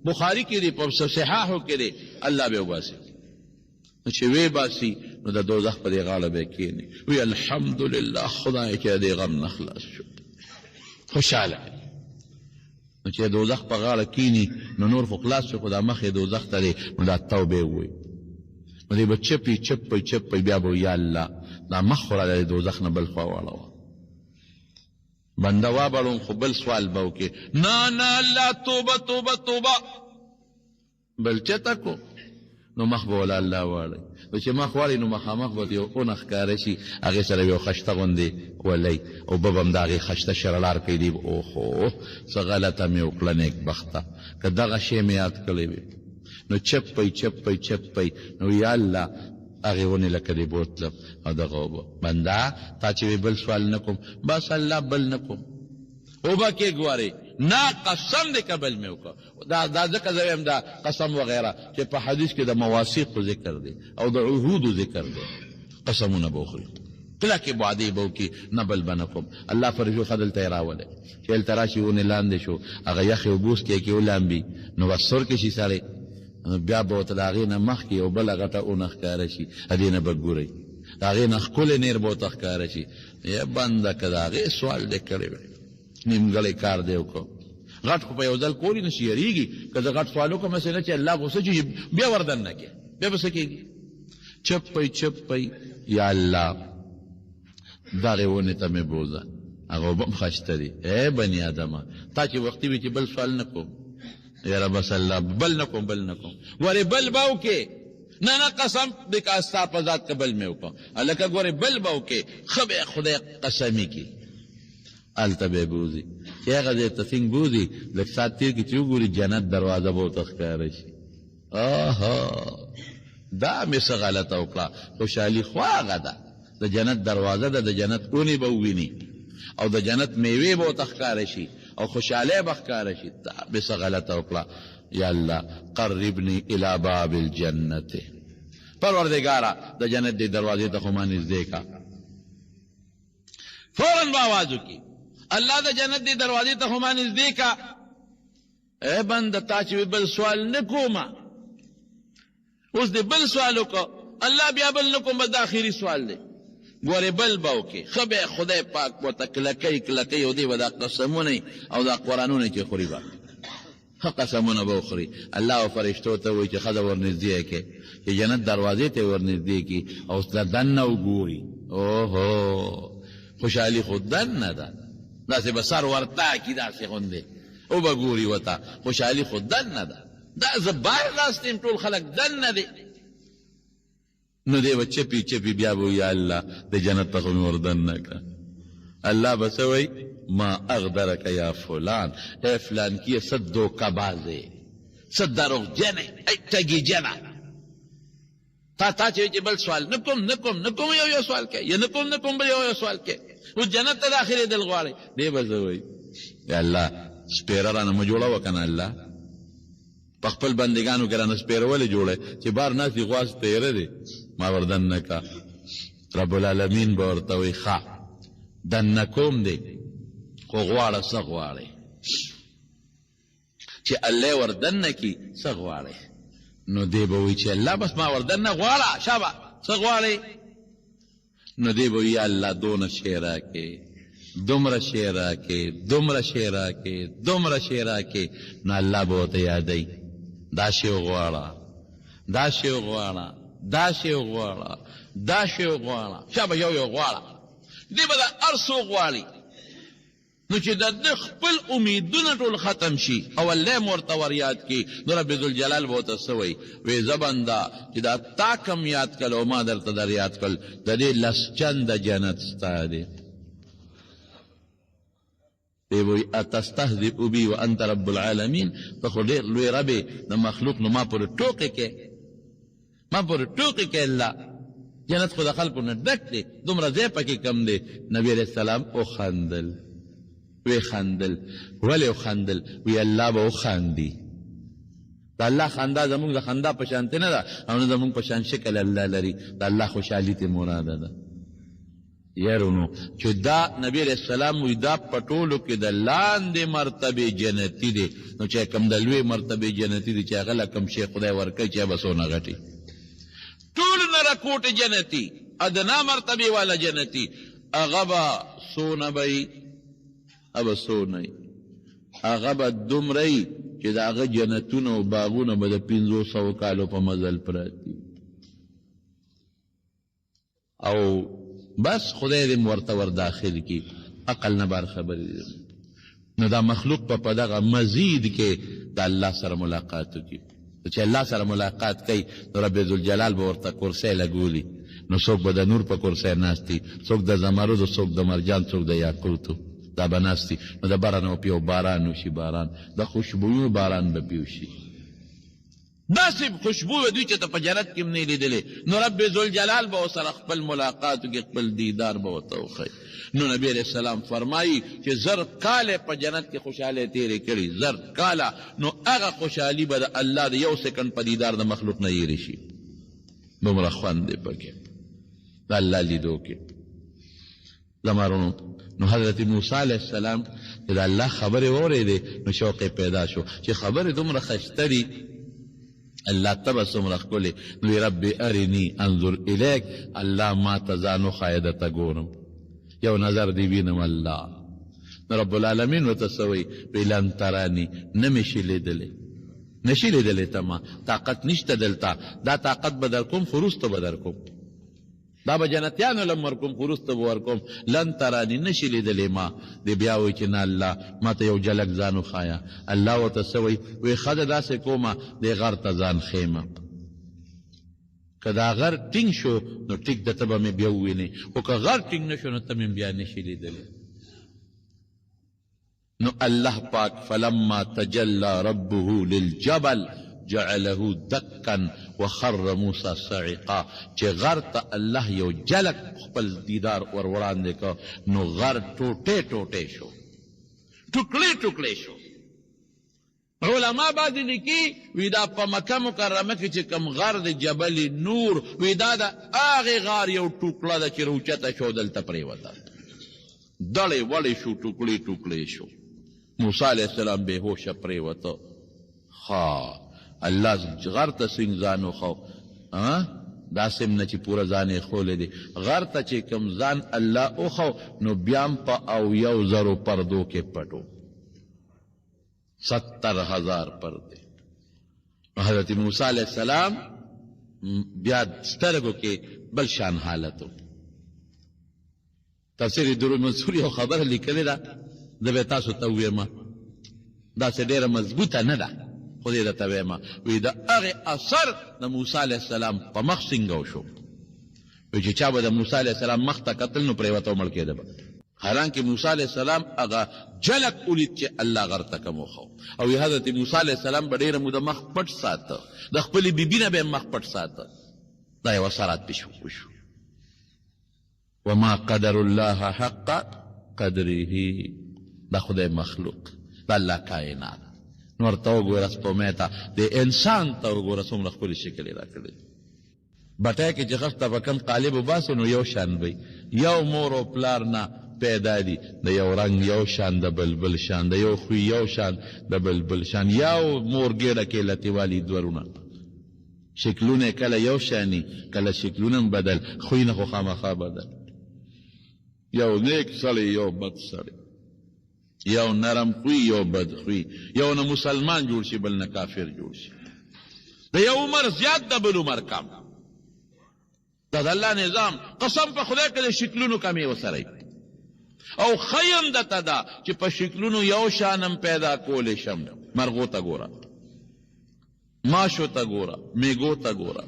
بخاری کی دی پر صحاحو کے دی اللہ بے باسی چې وی باسی نو د دوزخ په دی غاړه به کینی وی الحمدلله خدای چې دی غم نخلاص شو خوشاله نو چې دوزخ په غاړه کینی نو نور خو خلاص شو خدا مخې دوزخ ته دی نو دا توبه وی نو دی به چپی بیا به یا الله دا مخ خو را د دوزخ نه بل خوا واړوه بنده وابړم خو بل سوال به وکړي نه الله توبه بل چېرته کو نو مخ به وله الله واړی نو چې مخ واړی نو مخامخ به یو اونه ښکاره شي هغې سره یو خشته غوندې ولی او به به هم د هغې خشته شرلار کوي دی اوهو څه غلطه مې وکړه نیکبخته که دغه شی مې یاد کړی وي نو چپی نو یا الله هغې ونې لکه دې بوتلم او دغه اوبه بنده تا چې وی بل سوال نه کوم بس الله بل نه کوم اوبه کې ګوارې نه قسم دې که بل مې وکړه دا ځکه زه وایم دا قسم وغیره چې په حدیث کې د مواثیقو ذکر دی او د عهودو ذکر دی قسمونه به وخوري کله کې وعدې به وکړي نه بل به نه کوم الله فرجو ښه دلته یې راولی چې هلته راشي ونې لاندې شو هغه یخې اوبوس کې ولامبي نو بس سر کې شي سړی بیا به ورته د هغې نه مخکې یو بله غټه اونه ښکاره شي هدې نه به ګورئ د هغې نه ښکلی نیر به ورته ښکاره شي یا بنده که د هغې سوال دې کړی وی نیمګړی کار دی وکړو غټ خو په یو ځل کولی نه شي یېرېږي که زه غټ سوال وکړم هسې نه چې الله غوسه چې بیا وردن نه کړې بیا به څه کېږي چپی یا الله دغې ونې ته مې بوځه هغه اوبه هم ښایسته دي ای بني آدمه تا چې وختي وي چې بل سوال نه کوم یاره بس الله بل نه کوم ګورې بل به وکې نه قسم دې که ستا په ذات که بل مې وکړه هلکه ګورې بل به وکې ښه به خدای قسمي کړي هلته به یې بوځي چې هغه ځای ته څنګ بوځي لږ ساعت تېر کړي چې وګوري جنت دروازه به ورته ښکاره شي دا مې څه غلطه وکړه خوشحالي خو هغه ده د جنت دروازه ده د جنت اونې به وویني او د جنت میوې به ورته ښکاره شي او خوشحالی به ښکاره شي دا مې څه غلطه وکړه یا الله قربني الى باب الجنت پروردګاره د جنت دې دروازې ته خو ما نږدې کا فوراً به آواز وکړي الله د جنت دې دروازې ته خو ما نږدې کا ای بنده تا چې بل سوال نه کومه اوس دې بل سوال وکړه الله بیا بل نه کوم بس د آخري سوال دی ګورې بل به وکړي ښه به خدای پاک ورته کلکۍ او دی به دا قسمونه او دا قرآنونه چې خوري به ښه قسمونه به وخوري الله او فرشتو ته وایي چې ښځه ورنږدې کړي چې جنت دروازې ته ورنږدې کړي او دننه وګوري اوهو خوشحالي خو دننه ده داسې به سر ورته کړي داسې غوندې او به ګوري ورته خوشحالي خو دننه ده دا زه بهر راستیم ټول خلک دننه دی نو دی به چپی بیا به یا الله د جنت ته خو مې وردننه کړه الله به څه وایي ما اغدرک یا فلان ای فلان کیه څه دوکهبازې څه دروغجنې ای ټګېجنه تا چې بل سوال نه کوم یو سوال کوي یا نه کوم بل یو سوال کوي اوس جنت ته داخلېدل غواړئ دی به څه وایي یا الله سپېره رانه مه جوړوه که نه الله په خپل بندګانو کې رانه سپېره ولې جوړی چې بار ناستې غوا سپېره دی ما وردننه که رب العالمین به ورته وایي ښه دننه کوم دی خو غواړه څه غواړې چې الله وردننه کي څه غواړې نو دی به وایي چې الله بس ما وردننه غواړه شابه څه غواړې نو دی به وایي یا الله دونه شی راکې دومره شی راکې نو الله به ورته یادوي دا شی وغواړه دا شی غواړه دا شی غواړه شابه یو غواړه دی به د هر څو غواړي نو چې د ده خپل امیدونه ټول ختم شي او الله م ورته ور یاد کړي نو رب ذوالجلال به ورته څه وایي وایي زه بنده چې دا تا کم یاد کړل او ما درته در یاد کړل د دې لس چنده جنت ستا دی دی وایي اتستهزئ بي وانت رب العالمین ته خو ډېر لوی رب یې د مخلوق نو ما پورې ټوقې کې الله جنت خو د خلکو نه ډک دی دومره ځای پکې کم دی نبي علیه السلام وخندل وی خندل ولی خندل وی الله به وخاندي د الله خندا زمونږ د خندا په شانتې نه ده او نه زمونږ په شان شکل الله لري د الله خوشحالي ترې مراده ده یارو نو چې دا نبی علیه السلام وی دا په ټولو کې د لاندې مرتبې جنتي دی نو چې کوم د لوی مرتبې جنتي دی چې هغه له کوم شی خدای ورکوي چې به څونه غټي ټول نه راکوټې جنتي ادنا مرتبې والا جنتي هغه به څونه به ابا سونی هغه به دومره ای چې د هغه جنتونه او باغونه به د 500 کالو په مزل پراته او بس خدای دې ورته ور داخل کی عقل نه بار خبرې نو دا مخلوق په دغه مزید کې د الله سره ملاقات وکړي چې الله سره ملاقات کوي نو رب ذوالجلال به ورته کرسی لګولي نو څوک به د نور په کرسی ناستي څوک د زمرد څوک د مرجان څوک د یاقوتو دا به ناستي نو د بره نه پیو باران وشي باران د خوشبویو باران به پیوشي داسې خوشبو به دوی چې ته په جنت کې هم نه لیدلې نو رب ذوالجلال به ورسره خپل ملاقات وکړي خپل دیدار به ورته وښیي نو نبی علیه السلام فرمایي چې زر کاله په جنت کې خوشحالی تېرې کړي زر کاله نو هغه خوشحالي به د الله د یو سکند په دیدار د مخلوق نه هېرې شي دومره خوند دی پکې د الله لیدو کې زمارونو نو حضرت موسی علیه السلام چې د الله خبرې واورېدې نو شوق پیدا شو چې خبرې دومره ښایسته دي الله ته به څومره ښکلې نو رب ارني انظر الیک الله ما ته ځان وښایه درته ګورم یو نظر دی وینم الله نو رب العالمین ورته څه وایي وایي لن تراني نه مې شي لیدلی نشي لیدلی ته ما طاقت نشته دلته دا طاقت به در کوم خو وروسته به در کوم دا به جنتیانو لم ورکوم خو وروسته به ورکوم لن تراني نشي لیدلی ما دی بیا وایي چې نه الله ما ته یو جلک ځان وښایه الله ورته څه وایي وایي ښه ده داسې کومه دی غر ته ځان ښیمه که دا غر ټینګ شو نو ټیک ده ته به مې بیا ووینې خو که غر ټینګ نه شو نو ته مې بیا نشي لیدلی نو الله پاک فلما تجلى ربه للجبل جعله دكا وخر موسى صعقا چې غر ته الله یو جلک خپل دیدار ور وړاندې که نو غر ټوټې ټوټې شو ټوکړې ټوکړې شو علما بعضې لیکي وی دا په مکه مکرمه کې چې کوم غر د جبل نور وی دا د هغې غار یو ټوکړه ده چې روچته شو دلته پرېوته دړې وړې شو ټوکړې ټوکړې شو موسی علیه السلام بېهوشه پرېوته ها الله غر ته څنګه ځان وښو داسې هم نه چې پوره ځان یې ښولی دی غر ته چې کوم ځان الله وښو نو بیا هم په 70,000 پردو کې پټو 70,000 پردې حضرت موسی علیه السلام بیا سترګو کې بل شان حالت و تفسیر درالمنصور یو خبره لیکلې ده زه به تاسو ته ووایم داسې ډېره مضبوطه نه ده خو دې درته وایم وایي د هغې اثر د موسی علیه السلام په مخ څنګه وشو وایي چې چا به د موسی علیه السلام مخ ته کتل نو پرېوته او مړ کېده به حالانکې موسی علیه السلام هغه جلک ولید چې الله غر ته کوم وښو او حضرت موسی علیه السلام به ډېره موده مخ پټ ساته د خپلې بیبي نه به یې مخ پټ ساته دا یو اثرات پې وشو وما قدر الله حق قدره دا خدای مخلوق دا الله کائنات نو ورته وګوره سپومۍ ته د انسان ته وګوره څومره ښکلي شکل یې راکړی بټی کې چې خښته به کم قالب وباسو نو یو شان وی یو مور او پلار نه پیدا دي د یو رنګ یو شان د بلبل شان د یو خوی یو شان د بلبل شان یو مور ګېډه کې لتې والي دورونه شکلونه کله یو شانی کله شکلونه هم بدل خوی نه خو خامخا بدل یو نیک سړی یو بد سړی یو نرم خوی یو بد خوی یو نه مسلمان جوړ شي بل نه کافر جوړ شي د یو عمر زیات د بل عمر کم دا د الله نظام قسم په خدای که د شکلونو کمې وسره او خیم دته ده چې په شکلونو یو شانم پیدا کولی شم مرغو ته ګوره ماشو ته ګوره میګو ته ګوره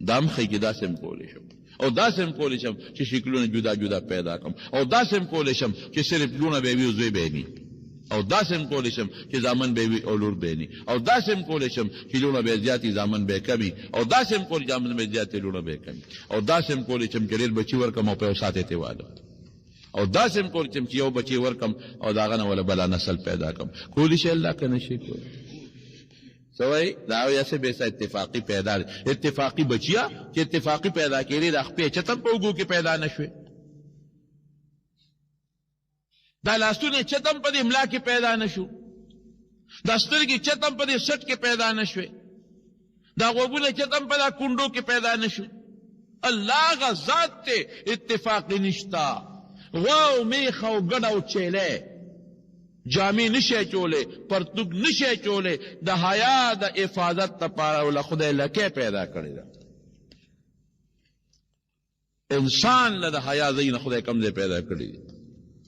دا هم ښیي چې داسې هم کولی شم او داسې هم کولی شم چې شکلونه جدا جدا پیدا کړم او داسې هم کولی شم چې صرف لونه به وي او زوی به ني او داسې هم کولی شم چې زامن به وي او لور به ني او داسې هم کولی شم چې لونه به زیاتې زامن به کمي او داسې هم کولی زامن به زیاتې لونه به کمي او داسې هم کولی شم چې ډېر بچي ورکړم او په یو ساعت یې واده او داسې هم کولی شم چې یو بچي ورکړم او د هغه نه وله بله نسل پیدا کړم کولی شي الله که نه شي کولی سوئی داو یا سے بیسا اتفاقی پیدا اتفاقی بچیا کہ اتفاقی پیدا کری دا خپی چتم پا اگو کی پیدا نشوے دا لاستو نے چتم پا دی املا کی پیدا نشو دا ستر کی چتم پا دی سٹ کی پیدا نشوے دا غوبو نے چتم پا دا کنڈو کی پیدا نشو اللہ غا ذات تے اتفاقی نشتا غو میخو گڑاو چیلے جامی نشے چولے پرتوک نشے چولے دا حیا دا حفاظت تپارا ولا خدای لکے پیدا کردی دا انسان دا حیا زین خدای کم دے پیدا کردی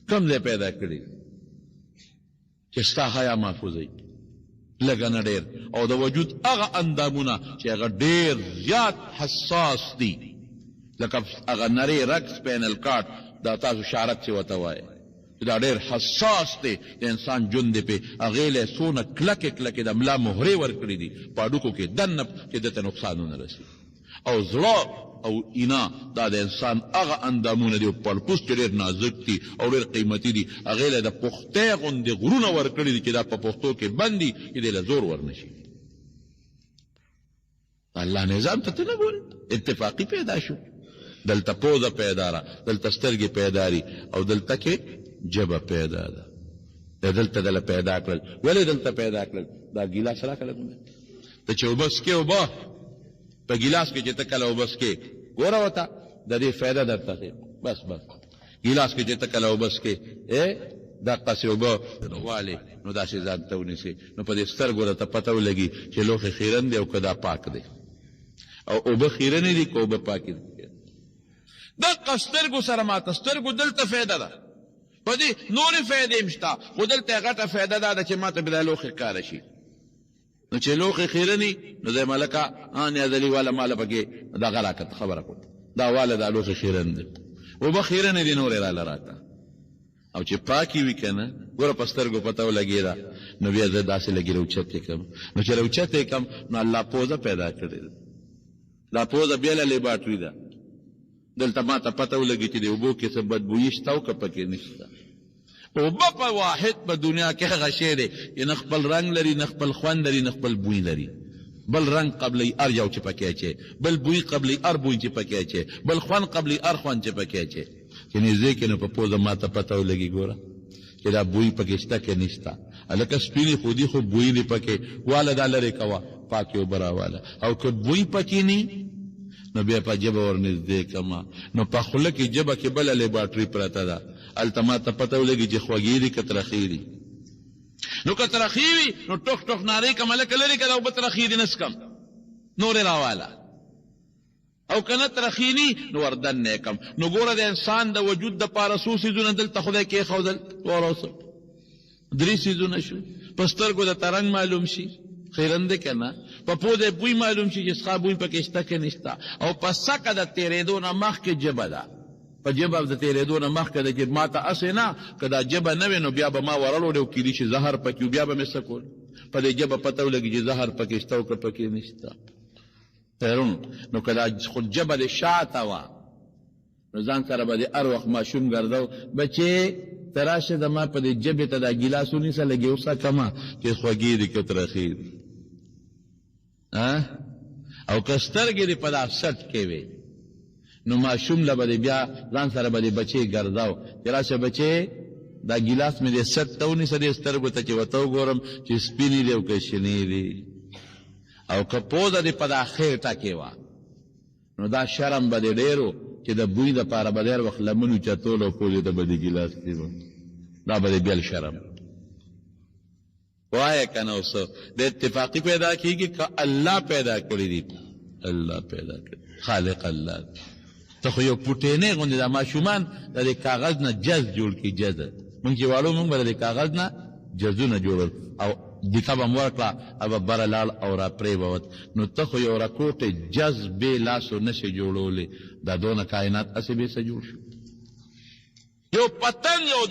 کم دے پیدا کردی چستا حیا محفوظی لگن دیر او دا وجود اغا اندامونا چی اغا دیر زیاد حساس دی لکه اغا نری رقص پین الکاٹ دا تاسو شارک چی وتوائے دا ډېر حساس دی د انسان ژوند دی پې هغې له څونه کلکې کلکې د ملا مهرې ورکړي دي په هډوکو کې دننه چې دته نقصان ونه رسي او زړه او اینا دا د انسان هغه اندامونه دي او پړپوس چې ډېر نازک دي او ډېر قیمتي دي هغې له د پختۍ غوندې غرونه ورکړي دي چې دا په پښتو کې بند دي چې دې له زور ورنشي الله نظام ته نه ګوري اتفاقي پیدا شو دلته پوزه پیدا را دلته سترګې پیدا دي او دلته کې جبه پیدا ده دلته دله پیدا کړل ولې دلته پیدا کړل دا ګیلاس راکړه ته چې اوبه څکې اوبه په ګیلاس کې چې ته کله اوبه څکې ګوره ورته د دې فایده درته ښیم بس ګیلاس کې چې ته کله اوبه څکې دقسې اوبه والې نو داسې ځان ته ونیسې نو په دې سترګو راته پته ولګي چې لوښی خیرن دی او که دا پاک دی او اوبه خیرنې دي که اوبه پاکې دي دقه سترګو سره ماته سترګو دلته فایده ده په دې نورې فایدې هم شته خو دلته یې غټه فایده دا ده چې ماته بې دا لوښي ښکاره شي نو چې لوښي خیرني نو دی ملکه نیازلي واله ماله پکې دغه راکړه خبره کړه دا واله دا لوښي خیرن دی اوبه خیرنې دي نورې راله راکړه او چې پاکي وي که نه ګوره په سترګو پته ولګېده نو بیا زه داسې لږې راوچت یې کړم نو چې راوچت یې کړم نو الله پوزه پیدا کړې ده دا پوزه بېله لیباټري ده دلته ما ته پته ولګي چې د اوبو کې څه بدبویي شته او که پکې نشته اوبه په واحد په دنیا کې هغه شی دی چې نه خپل رنګ لري نه خپل خوند لري نه خپل بوی لري بل رنګ قبلی ار یو چې پکې اچي بل بوی قبلی ار بوی چې پکې اچي بل خوند قبلی ار خوند چې پکې اچي چې نږدې کې نو په پوزه ما ته پته ولګي ګوره چې دا بوی پکې شته که نشته هلکه سپینې خو دي خو بوی دې پکې واله دا لرې کوه پاکې اوبه راواله او که بوی پکې نی نو بیا په جبه ورنږدې کما نو په خوله کې جبه کې بله لیباټري پرته ده هلته ما ته پته ولګي چې خوږې دي که ترخې دي نو که ترخې وي نو ټوک ټوک نارې کم هلکه لرې که دا اوبه ترخې دي نسکم نورې راواله او که نه ترخې ني نو وردننه یې کم نو ګوره د انسان د وجود دپاره څو څیزونه دلته خدای کېښودل څوارو درې څیزونه شو په سترګو د ترنګ معلوم شي خیرن دی که نه په پوزه بوی معلوم شي چې څښا بوی پکې شته که نشته او په سکه د تېرېدو نه مخکې جبه ده په جبه د تېرېدو نه مخکې ده چې ما ته هسې نه که دا جبه نه وي نو بیا به ما ورلوړې او کیدای شي زهر پکې بیا به مې څه کول په دې جبه پته ولګي چې زهر پکې شته او که پکې نشته تیرون نو که دا خو جبه د شاته وه نو ځان سره به د هر وخت ماشوم ګرځو بچې ته راشه زما په دې جبې ته دا ګیلاس ونیسه لږې وڅکمه چې خوږې دي که ترخې دي او که سترګې دې په دا سټ کې وي نو ماشوم له به دې بیا ځان سره به دې بچې ګرځاو چې راشه بچې دا ګیلاس مې دې سټ ته ونیسه دې سترګو ته چې ورته وګورم چې سپینې دي او که شنې دي او که پوزه دې په دا خېټه کې وه نو دا شرم به دې ډېر چې د بوی دپاره به ډېر وخت لمن اوچتول او پوزې ته به دې ګیلاس کېږو دا به دې بېل شرم وایه که نه اوس د اتفاقي پیدا کېږي که الله پیدا کړي دي الله پیدا کړي خالق الله ته خو یو پوټینې غوندې دا ماشومان د دې کاغذ نه جز جوړ کړي جز مونږ چې واړو مونږ به د دې کاغذ نه جزونه جوړل او دیکه به م ورکړه او به بره لاړ او را پرېوت نو ته خو یو راکوټې جز بې لاسو نشې جوړولی دا دونه کائنات هسې بې څه جوړ شو یو پتنګ یو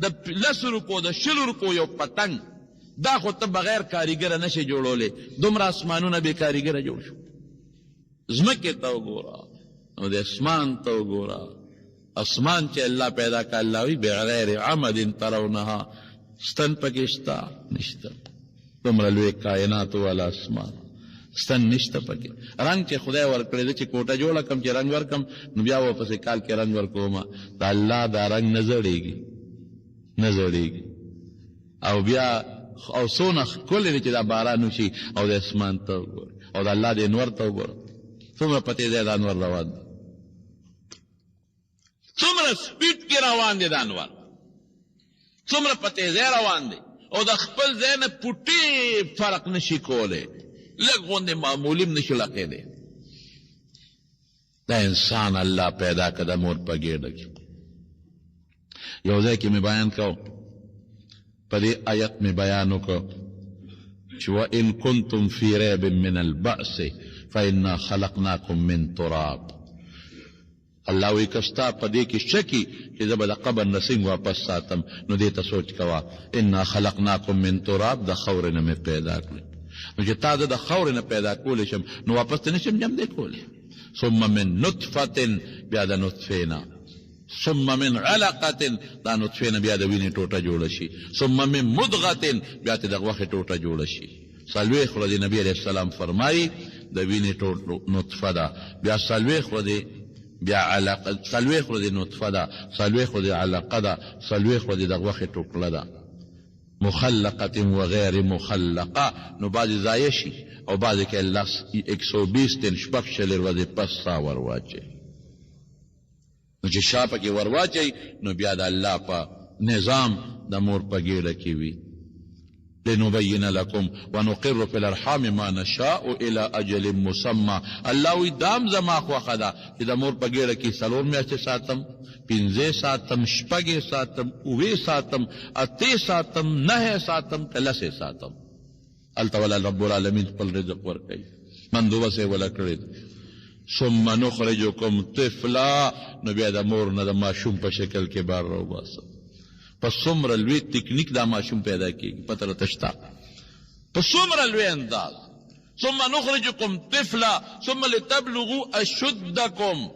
د 10 روپو د 20 روپو یو پتنګ دا خو ته بغیر کاریګره نشې جوړولی دومره اسمانونه بې کاریګره جوړ شو ځمکې ته وګوره نو د اسمان ته وګوره اسمان چې الله پیدا کړه الله وایي بغیر عمد ترونها ستن پکې شته نشته دومره لوی کائناتو والا اسمان ستن نشته پکې رنګ چې خدای ورکړی دی چې کوټه جوړه کړم چې رنګ ورکړم نو بیا واپسې کال کې رنګ ورکومه د الله دا رنګ نه زړېږي نه زړېږي او بیا او څونه ښکلی دی چې دا باران وشي او د اسمان ته وګوره او د الله د انور ته وګوره څومره په تیزۍ د انور روان دی څومره سپیډ کې روان دی د انور څومره په تیزۍ روان دی او د خپل ځای نه پوټې فرق نشي کولی لږ غوندې معمولي هم نشي لقېدی دا انسان الله پیدا که د مور په ګېډه کې یو ځای کې مې بیان کو په دې آیت مې بیان وکړو چې وإن کنتم فی ریب من البأس فإنا خلقناکم من تراب الله وی کستا په دې کې شکی چې زه به د قبر نه څنګه واپس ساتم نو دې ته سوچ کوه انا خلقناکم من تراب د خاورې نه مې پیدا کړې نو چې تا د خاورې نه پیدا کولی شم نو واپس ته نشم جمع دی کولی ثم من نطفة بیا د نطفې نه ثم من علقة دا نطفې نه بیا د وینې ټوټه جوړه شي ثم من مضغة بیا ته د غوښې ټوټه جوړه شي څلوېښت ورځې نبي علیه السلام فرمایي د وینې نطفه ده بیا څلوېښت ورځې بیا علقه څلوېښت ورځې نطفه ده څلوېښت ورځې علقه ده څلوېښت ورځې د غوښې ټوکړه ده مخلقة و غیر مخلقه نو بعضې ضایع شي او بعضې کې 120 دن شپږ شلې ورځې پس سا ور واچوي نو چې شا پکې ور واچوي نو بیا د الله په نظام د مور په ګېډه کې وي لنبين لكم ونقر في الارحام ما نشاء الى اجل مسمى الله وی دام زما خوخه ده چې د مور په ګېډه کې 4 میاشتې ساتم 15 ساتم 6 ساتم 9 ساتم 8 ساتم 9 ساتم 10 ساتم التولا رب العالمین خپل رزق ورکوي مندوبه ولا کړی ثم نخرجكم طفلا نو بیا د مور نه د ماشوم په شکل کې بار راوباسم په څومره لوی تکنیک دا ماشوم پیدا کېږي پته راته شته په څومره لوی انداز ثم نخرجكم طفلا ثم لتبلغوا اشدكم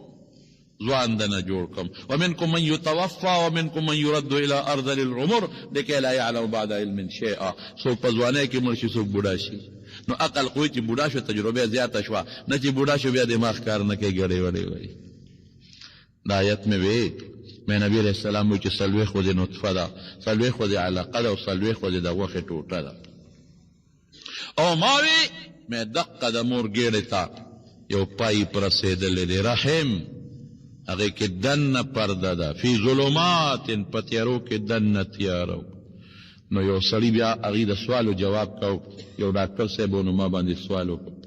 ځوان دنه جوړ کړم ومنکم من یتوفى ومنکم من یرد الى ارذل العمر لکي لا يعلم بعد علم شیئا څوک په ځوانۍ کې مړ شي څوک بوډا شي نو عقل قوي چې بوډا شو تجربه زیاته شوه نه چې بوډا شو بیا دماغ کار نه کوي ګړې وړې وایي دا آیت مې وی میں نبی علیہ السلام وی چې 4 ورځې نطفه ده 4 ورځې علقه ده او 4 ورځې د غوښې ټوټه ده او ما وی مې دقه د مور ګېډې ته یو پای پرسېدلی دی رحم هغې کې دننه پرده ده فی ظلمات په تیارو کې دننه تیاره نو یو سړي بیا هغې د سوالو جواب کو یو ډاکټر صاحب نو ما باندې سوال وکړو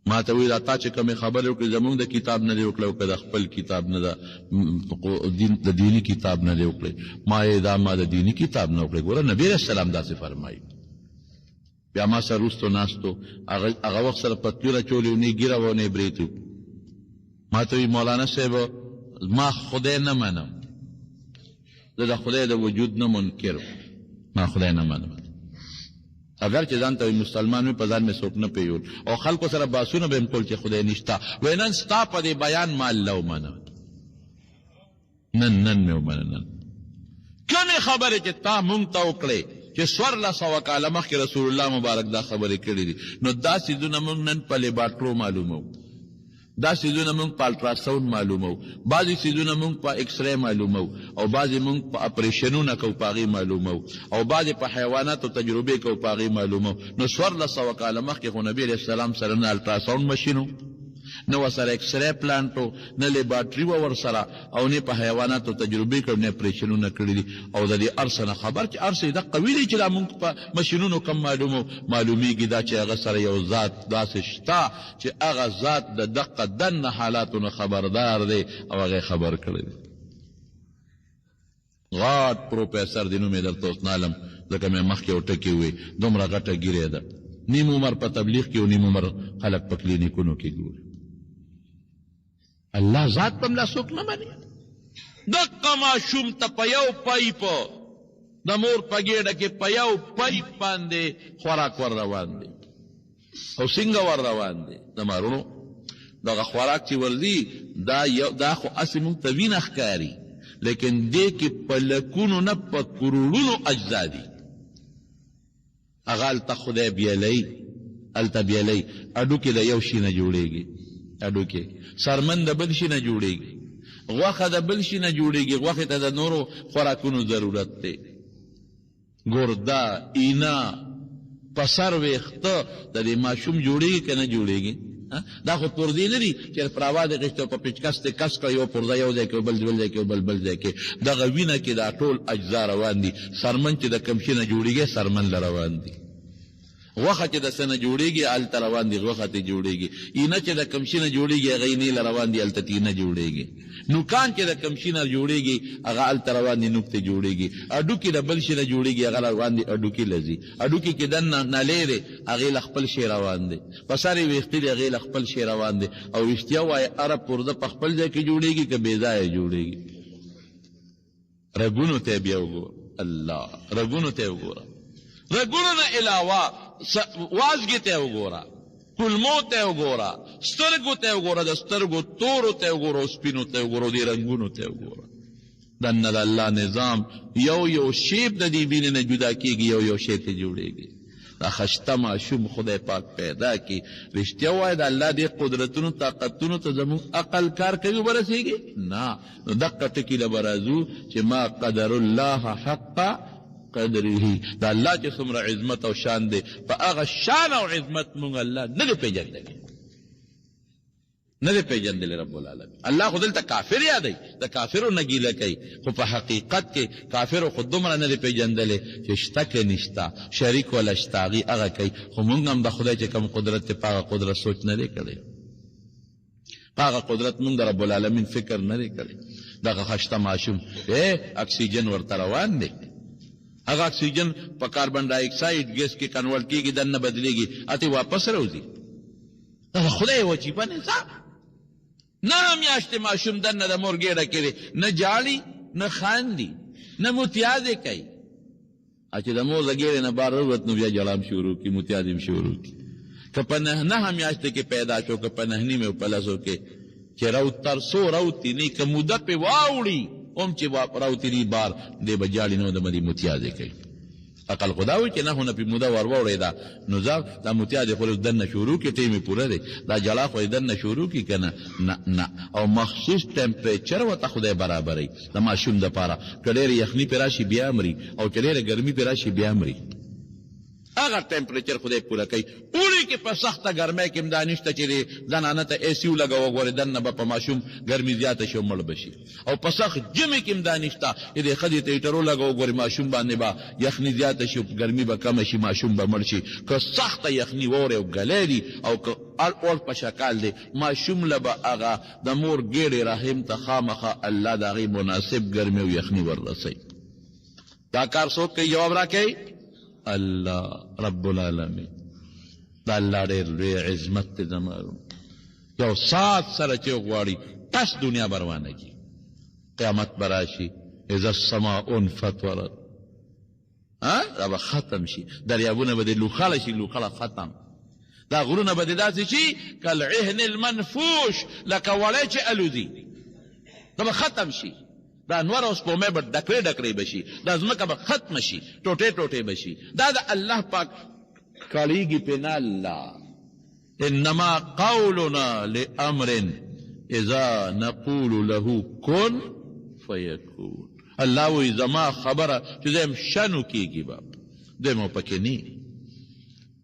ما ته وی دا تا چې کومې خبرې وکړې زمونږ د کتاب نه دی وکړی او که د خپل کتاب نه د دیني کتاب نه دی وکړی ما یې دا ما د دیني کتاب نه وکړی ګوره نبي علیه السلام داسې فرمایي بیا ما سره وروستو ناستو هغه وخت سره پتلونه چولې و نه یې ږیره وه او نه یې برېت و ما ته وی مولانا صاحب ما خدای نه منم زه د خدای د وجود نه منکر ما خدای نه منم اگر چې ځان ته مسلمان وي په ځان مې څوک نه پیول او خلکو سره باسونه به م کول چې خدای نشته وایي نن ستا په دې بیان ما الله ومنه نن مې ومنه نن کومې خبرې چې تا مونږ ته وکړې چې 1400 کاله مخکې رسول الله مبارک دا خبرې کړې دي نو دا څیزونه مونږ نن په لیبارټرو معلومو دا څیزونه مونږ په الټراساونډ معلومو بعضې څیزونه مونږ په ایکس رې معلومو او بعضې مونږ په اپریشنونه کوو په هغې معلومو او بعضې په حیواناتو تجربې کوو په هغې معلومو نو 1400 کاله مخکې خو نبي علیه السلام سره نه الټراساونډ مشین و نه ورسره ایکسرے پلانټ و نه لیبارټري وه ورسره او نه په حیواناتو تجربې کړي نه اپریشنونه کړي دي او د دې هر څه نه خبر چې هر څه د قوي دی چې دا مونږ په ماشینونو کم معلومیږي دا چې هغه سره یو ذات داسې شته چې هغه ذات د دقه دنه حالاتو نه خبردار دی او هغه خبر کړی دی. غاټ پروفیسر دی نوم یې درته اوس نالم ځکه مې مخکې یو ټکي ووی دومره غټه ګیرې ده نیم عمر په تبلیغ کې او نیم عمر خلک په کلینیکونو کې ګوري. الله ذات په ملا څوک نه مني. دقه ماشوم ته په یو پایپ د مور په ګېډه کې په یو پایپ باندې خوراک ور روان دی او څنګه ور روان دی د مارونو دغه خوراک چې ورځي دا خو هسې مونږ ته وینه ښکاري لیکن دې کې په لکونو نه په کروڑونو اجزا دي. هغه هلته خدای بیلی هلته بیلی اډوکې د یو شي نه جوړېږي اډوکې سرمن د بل شي نه جوړېږي غوښه د بل شي نه جوړېږي غوښې ته د نورو خوراکونو ضرورت دی. ګرده اینا په سر ویښته د دې ماشوم جوړېږي که نه جوړېږي دا خو پردې نه دي چې پر اواز یې غېږته په پیچکس دې کس کړه یو پرده یو ځای کې بل ځای کې بل ځای کې دغه وینه کې دا ټول اجزا روان دي. سرمن چې د کوم شي نه جوړېږي سرمن له روان دي. غوښه چې د څه نه جوړېږي هلته روان دي غوښه ترې جوړېږي. اینه چې د کوم شي نه جوړېږي هغه اینې له روان دي هلته ترې نه جوړېږي. نوکان چې د کوم شي نه جوړېږي هغه هلته روان دي نوک ته جوړېږي. اډوکې د بل شي نه جوړېږي هغه روان دي اډوکې له ځي. اډوکې کې دننه نلۍ دی هغې له خپل شی روان دی. په سر یې ویښتې دي هغې له خپل شی روان دی. او رښتیا وایي هره پرده په خپل ځای کې جوړېږي که بې ځایه جوړېږي. رګونو ته بیا وګوره الله رګونو ته وګوره رګونو نه علاوه وازګې ته وګوره کلمو ته وګوره سترګو ته وګوره د سترګو تورو ته وګوره سپینو ته وګوره دې رنګونو ته وګوره. دنه د الله نظام یو شیب د دې وینې نه جدا کېږي یو شی ته جوړېږي. دا خشته ماشوم خدای پاک پیدا کړي. رښتیا وایي د الله دې قدرتونو طاقتونو ته زموږ عقل کار کوي ورسېږي نه. نو دقه ټکي له به راځو چې ما قدر الله حقه قدره دا الله چې څومره عظمت او شان دی په هغه شان او عظمت مونږ الله نه دی پیژندلی نه دی پیژندلی رب العالمین. الله خو دلته کافر یادوي د کافرو نه ګیله کوي خو په حقیقت کې کافرو خو دومره نه دی پیژندلی چې شته که نشته شریک ولا شته هغې هغه کوي. خو مونږ هم د خدای چې کوم قدرت دی په هغه قدرت سوچ نه دی کړی په هغه قدرت مونږ د رب العالمین فکر نه دی کړی. دغه خشته ماشوم اکسیجن ورته روان دی هغه اکسیجن په کاربن ډای اکساید ګیس کې کنورټ کېږي دننه بدلېږي اته واپس راوځي. دا خدای وجیبه نظام. نه میاشتې ماشوم دننه د مور ګېډه کې دی نه جاړي نه خاندي نه متیازې کوي. چې د مور د ګېډې نه بار راووت نو بیا جړام شروع کړي متیازې هم شروع کړي. که په نهه میاشتې کې پیدا شو که په نهه نیمې او په لسو کې چې راوت تر څو راوتي نه که موده پې واوړي اوم چې راوتري بار دی به جاړي نو د مدې متیازې کوي. عقل خدا وي چې نهو نه پې موده ور واوړېده نو دا متیازې خو دننه شروع کړي ټیم یې پوره دی دا جلا خو یې دننه شروع کړي که نه او مخصوص ټمپریچر ورته خدای برابروي د ماشوم دپاره. که ډېرې یخني پې راشي بیا مري او که ډېره ګرمي پې راشي بیا مري. هغه ټمپریچر خدای پوره کوي. اوړي کې په سخته ګرمۍ کې هم دا نشته چې زنانه ته اے سی ولګوه ګورې دننه به په ماشوم ګرمي زیاته شي او مړ به شي. او په سخت ژمي کې هم دا نشته چې دې ښځې ته هیټر ولګوه ګورې ماشوم باندې به یخني زیاته شي ګرمي به کمه شي ماشوم به مړ شي. که سخته یخني واورې او ګلی دي او که اور په شکال دی ماشوم له به هغه د مور ګېډې رحم ته خامخا الله د هغې مناسب ګرمي او یخني وررسوي. دا کار څوک کوي جواب را کوي الله رب العالمین. دا الله ډېر لوی عظمت دی زمارو. یو ساعت سره چې غواړي پس دنیا به روانه کي قیامت به راشي اذا السماء انفطرت دا به ختم شي دریابونه به دې لوخاله شي لوخاله ختم. دا غرونه به دې داسې شي کالعهن المنفوش لکه وړی چې الوزي دا به ختم شي. دا انوار او سپومې به ډکرې ډکرې به شي دا ځمکه به ختمه شي ټوټې ټوټې به شي. دا د الله پاک کالیږي پې نه الله. انما قولنا لامر اذا نقول له کن فیکون. الله وایي زما خبره چې زه یم شنو کېږي به دوی مو پکې نه.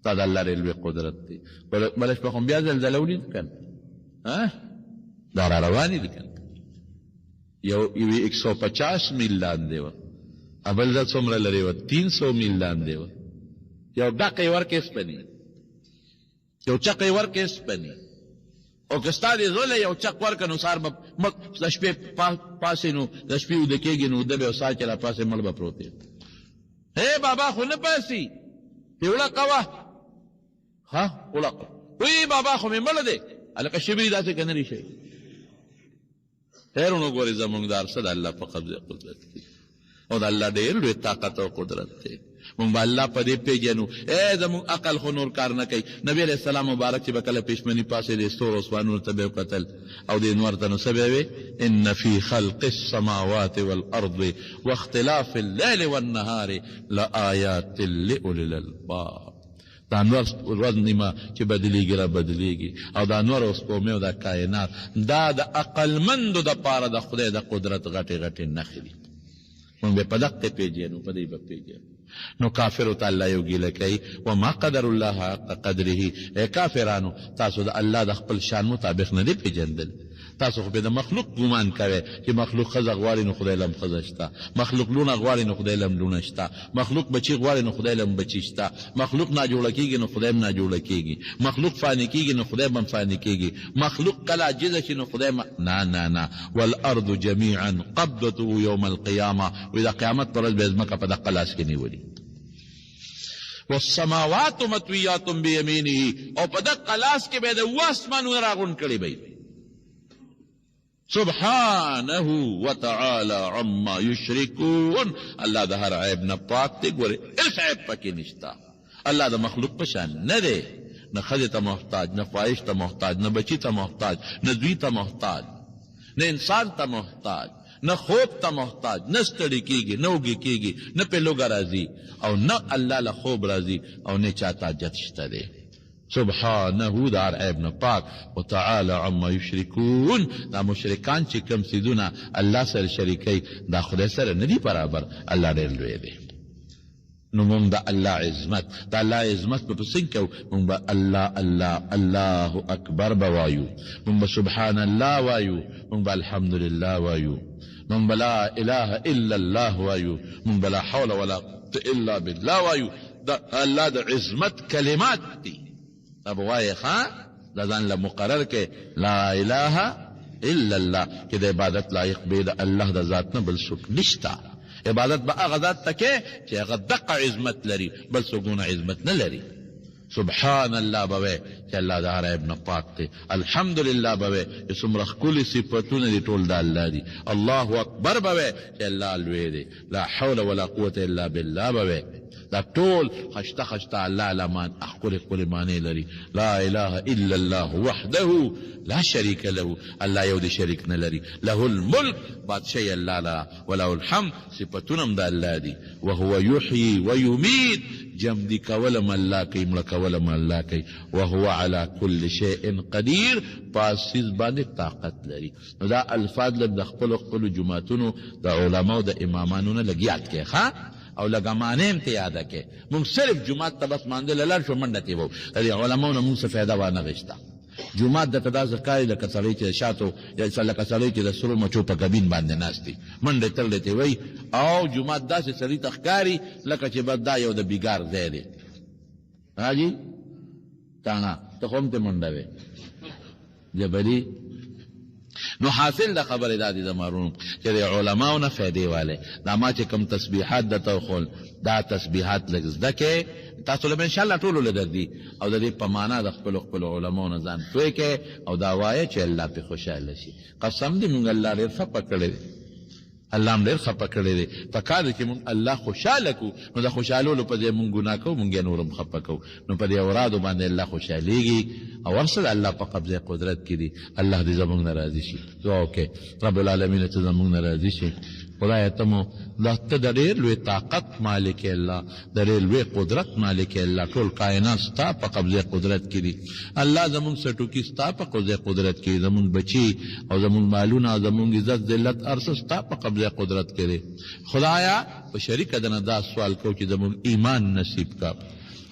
دا د الله ډېر لوی قدرت دی. بله شپه خو بیا زلزله ولید که نه دا را روانې دي کنه یوې 150 میل لاندې وه بل ځل څومره لرې وه 300 میل لاندې وه یو ډقه یې ورکې سپنې یو چق یې ورکې سپنې او که ستا دې زوی له یو چق ورکه نو سهار به د شپې پاسې نو د شپې وده کېږي نو ده به یو ساه کې را پاسې مړ به پروت دی بابا خو نه پاسي وړقه وه وړقه وی بابا خو مې مړه دی هلکه شبري داسې که نه ري شي خیر نو ګورې زمونږ د هر څه د الله په قبضه قدرت کې او د الله ډېر لوی طاقت او قدرت دی مونږ به الله په دې پېژنو زمونږ عقل خو نور کار نه کوي نبي علیه السلام مبارک چې به کله پېشمني پاسېدې ستورو اسمانونو ته به یې کتل او دې انور ته نو څه به وې ان فی خلق السماوات والارض واختلاف الليل والنهار لآیات لأولی الالباب دا انور ورځ نیمه چې بدلیږي را بدلیږي او دا انور او سپومې او دا کائنات دا د عقلمندو دپاره د خدای د قدرت غټې غټې نښې دي مونږ به په دقې پېژنو په دې به پېژنو نو کافرو ته الله یو ګیله کوي وما قدر الله حق قدره کافرانو تاسو د الله د خپل شان مطابق نه دی پېژندل تاسو خو به د مخلوق ګمان کوئ چې مخلوق ښځه غواړي نو خدای لم ښځه شته مخلوق لونه غواړي نو خدای لم لونه شته مخلوق بچي غواړي نو خدای لم بچي شته مخلوق ناجوړه کېږي نو خدای هم ناجوړه کېږي مخلوق فاني کېږي نو خدای هم فاني کېږي مخلوق کله عاجزه شي نو خدای نه والارض جميعا قبضته يوم القيامه واذا قیامت پر ورځ به ځمکه په دقه لاس کې نیولي والسماوات مطویات بیمینه او په دقه لاس کې به د اوه اسمانونه راغونډ کړي به سبحانه وتعالى عما يشركون الله د هر عیب نه پاک دی ګورې هیڅ عیب پکې نشته الله د مخلوق په شان نه دی نه ښځې ته محتاج نه فایش ته محتاج نه بچي ته محتاج نه دوی ته محتاج نه انسان ته محتاج نه خوب ته محتاج نه ستړي کېږي نه اوږې کېږي نه پې لوږه راځي او نه الله له خوب راځي او نه چاته حاجت شته دی سبحانه دا هر عیب نه پاک وتعالی عما یشرکون دا مشرکان چې کوم څیزونه الله سره شریکوي دا خدای سره نه دي برابر الله ډېر لوی دی نو مونږ د الله عظمت د الله عظمت به په څنګه کوو مونږ به الله اکبر به وایو مونږ به سبحان الله وایو مونږ به الحمدلله وایو مونږ به لا اله الا الله وایو مونږ به لا حول ولا قوة الا بالله وایو د الله د عظمت کلمات دي اب وایي دا ځان له مقرر کې لا اله الا الله چې د عبادت لایق به د الله د ذات نه بل څوک نشته عبادت به هغه ذات ته کې چې هغه دقه عظمت لري بل څوک عظمت نه لري سبحان الله به وایي چې الله د هر عیب نه پاک دی الحمدلله به وایي چې څومره ښکلي صفتونه دي ټول د الله دي الله اکبر به وایي چې الله لوی دی لا حول ولا قوة الا بالله به وایي دا ټول خشته الله علمان ښکلې معنی لري لا اله الا الله وحده لا شریک له الله یو دی شریک نه لري له الملک بادشاهي الله لره وله الحمد صفتونه هم د الله دي وهو یحیی ویمیت جمدی کولم الله کوي مړه کولم الله کوي وهو على كل شیء قدیر پاسیز باندې طاقت لري نو دا الفاظ د خپلو جماعتونو د علماو د امامانو نه لږ یاد کړئ ښه او لږه معنی هم ته یاده کړې مونږ صرف جومات ته بس مانځه لاړ شو منډه تې وو د علماو نه مونږ څه فایده وانغېسته جومات درته داسې ښکاري لکه سړی چې د شاتو یا لکه سړی چې د سرو مچو په کبین باندې ناست دی منډې ترلې ته وایي او جومات داسې سړي ته ښکاري لکه چې بس دا یو د بیګار ځای دی حاجي تاڼه ته خو هم ته منډه وې جبلي نو حاصل د خبرې دا دي زمارونو چې د علماو نه فایدې والی دا ما چې کوم تسبیحات درته وښول دا تسبیحات لږ زده کړې تاسو له به انشاءالله ټولو له درځي او د دې په معنا د خپلو علماو نه ځان پوه کړې او دا وایه چې الله پې خوشحاله شي قسم دې مونږ الله ډېر خفه کړی دی الله هم ډېر خفه کړی دی پکار دی چې مونږ الله خوشحاله کړو نو د خوشحالولو په ځای مونږ ګناه کوو مونږ یې نور هم خفه کوو نو په دې اورادو باندې الله خوشحالېږي او ورسره الله په قبضه قدرت کې دی الله دې زمونږ نه راضي شي دعا وکړئ رب العالمین ته زمونږ نه راضي شي خدای ته مو ته د ډېر لوی طاقت مالک الله د ډېر لوی قدرت مالک الله ټول کائنات ستا په قبضه قدرت کې دي الله زمونږ سټوکي ستا په قبضه قدرت کې زمونږ بچي او زمونږ مالونه او زمونږ عزت ذلت هر څه ستا په قبضه قدرت کې دي خدایا په شریکه دنه دا سوال کوو چې زمونږ ایمان نصیب کا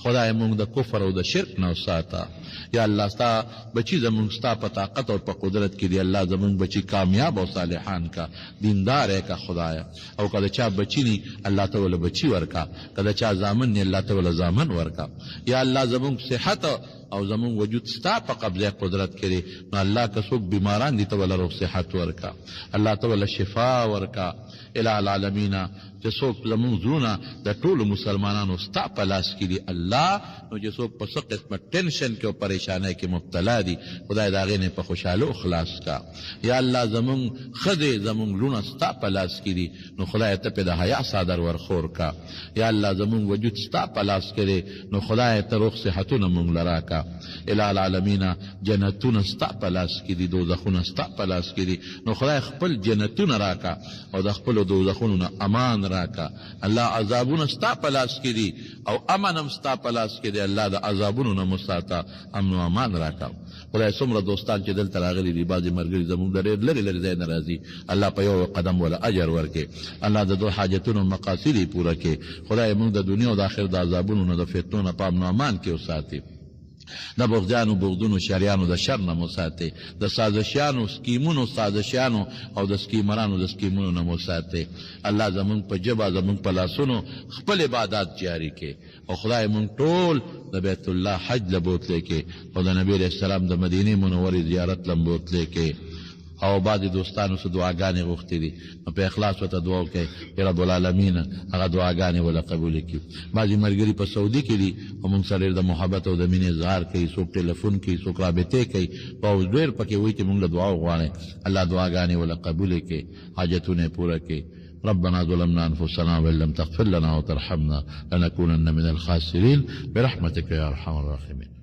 خدای مونږ د کفر او د شرک نه وساته. یا الله ستا بچی زمونږ ستا په طاقت او په قدرت کې دی الله زمونږ بچی کامیاب او صالحان کا دیندار کا خدایا. او کله چا بچی نی الله ته ول بچی ورکا، کله چا زامن نی الله ته ول زامن ورکا. یا الله زمونږ صحت او زمون وجود ستا په قبضه قدرت کړي نو الله که څوک بیماران دي ته ول روغ صحت ورکا، الله ته ول شفا ورکا. الہ العالمین چې څوک زمون زړونه د ټولو مسلمانانو ستا په لاس کې دي الله، نو چې څوک په څه قسمه ټینشن کې او پریشانۍ کې مبتلا دي خدای د هغې نه په خوشحالو خلاص کا. یا الله زمون ښځې زمون لونه ستا په لاس کې دي نو خدای ته پې د حیا څادر ورخور کا. یا الله زمون وجود ستا په لاس کې دی نو خدای ته روغ صحتونه مونږ له راکا. الہ العالمین جنتونه ستا په لاس کې دي، دوزخونه ستا په لاس کې دي نو خدای خپل جنتونه راکا او د خپلو دوزخونو نه امان راکا. الله عذابونه ستا په لاس کې دي او امن هم ستا په لاس کې دی الله د عذابونو نه مساته امن و امان راکا. خدای څومره دوستان چې دلته راغلي دي بعضې ملګري زموږ د ډېر لرې لرې ځای نه راځي الله په یو قدم وله اجر ورکړي، الله د دو حاجتونو مقاصد یې پوره کړي. خدای موږ د دنیا او د آخرت د عذابونو نه د فتنو نه په امن و امان کې وساتي، د بغضیانو بغضونو شریانو د شر نه مو ساتي، د سازشیانو سکیمونو سازشیانو او د سکیمرانو د سکیمونو نه مو ساتي. الله زمونږ په ژبه زمونږ په لاسونو خپل عبادات جاری کړي او خدای مونږ ټول د بیت الله حج له بوتلی کې او د نبی علیه السلام د مدینې منورې زیارت له بوتلی کې. او بعضې دوستانو څه دعاګانې غوښتې دي نو په اخلاص ورته دعا وکړئ چې رب العالمین هغه دعاګانې وله قبولې کړي. بعضې ملګري په سعودي کې دي او موږ سره ډېر د محبت او د مینې اظهار کوي، څوک ټلیفون کوي، څوک رابطې کوي او ډېر پکې وایي چې موږ له دعا وغواړئ الله دعاګانې وله قبولې کړي، حاجتونه یې پوره کړي. ربنا ظلمنا انفسنا وان لم تغفر لنا وترحمنا لنكونن من الخاسرين برحمتك يا ارحم الراحمين.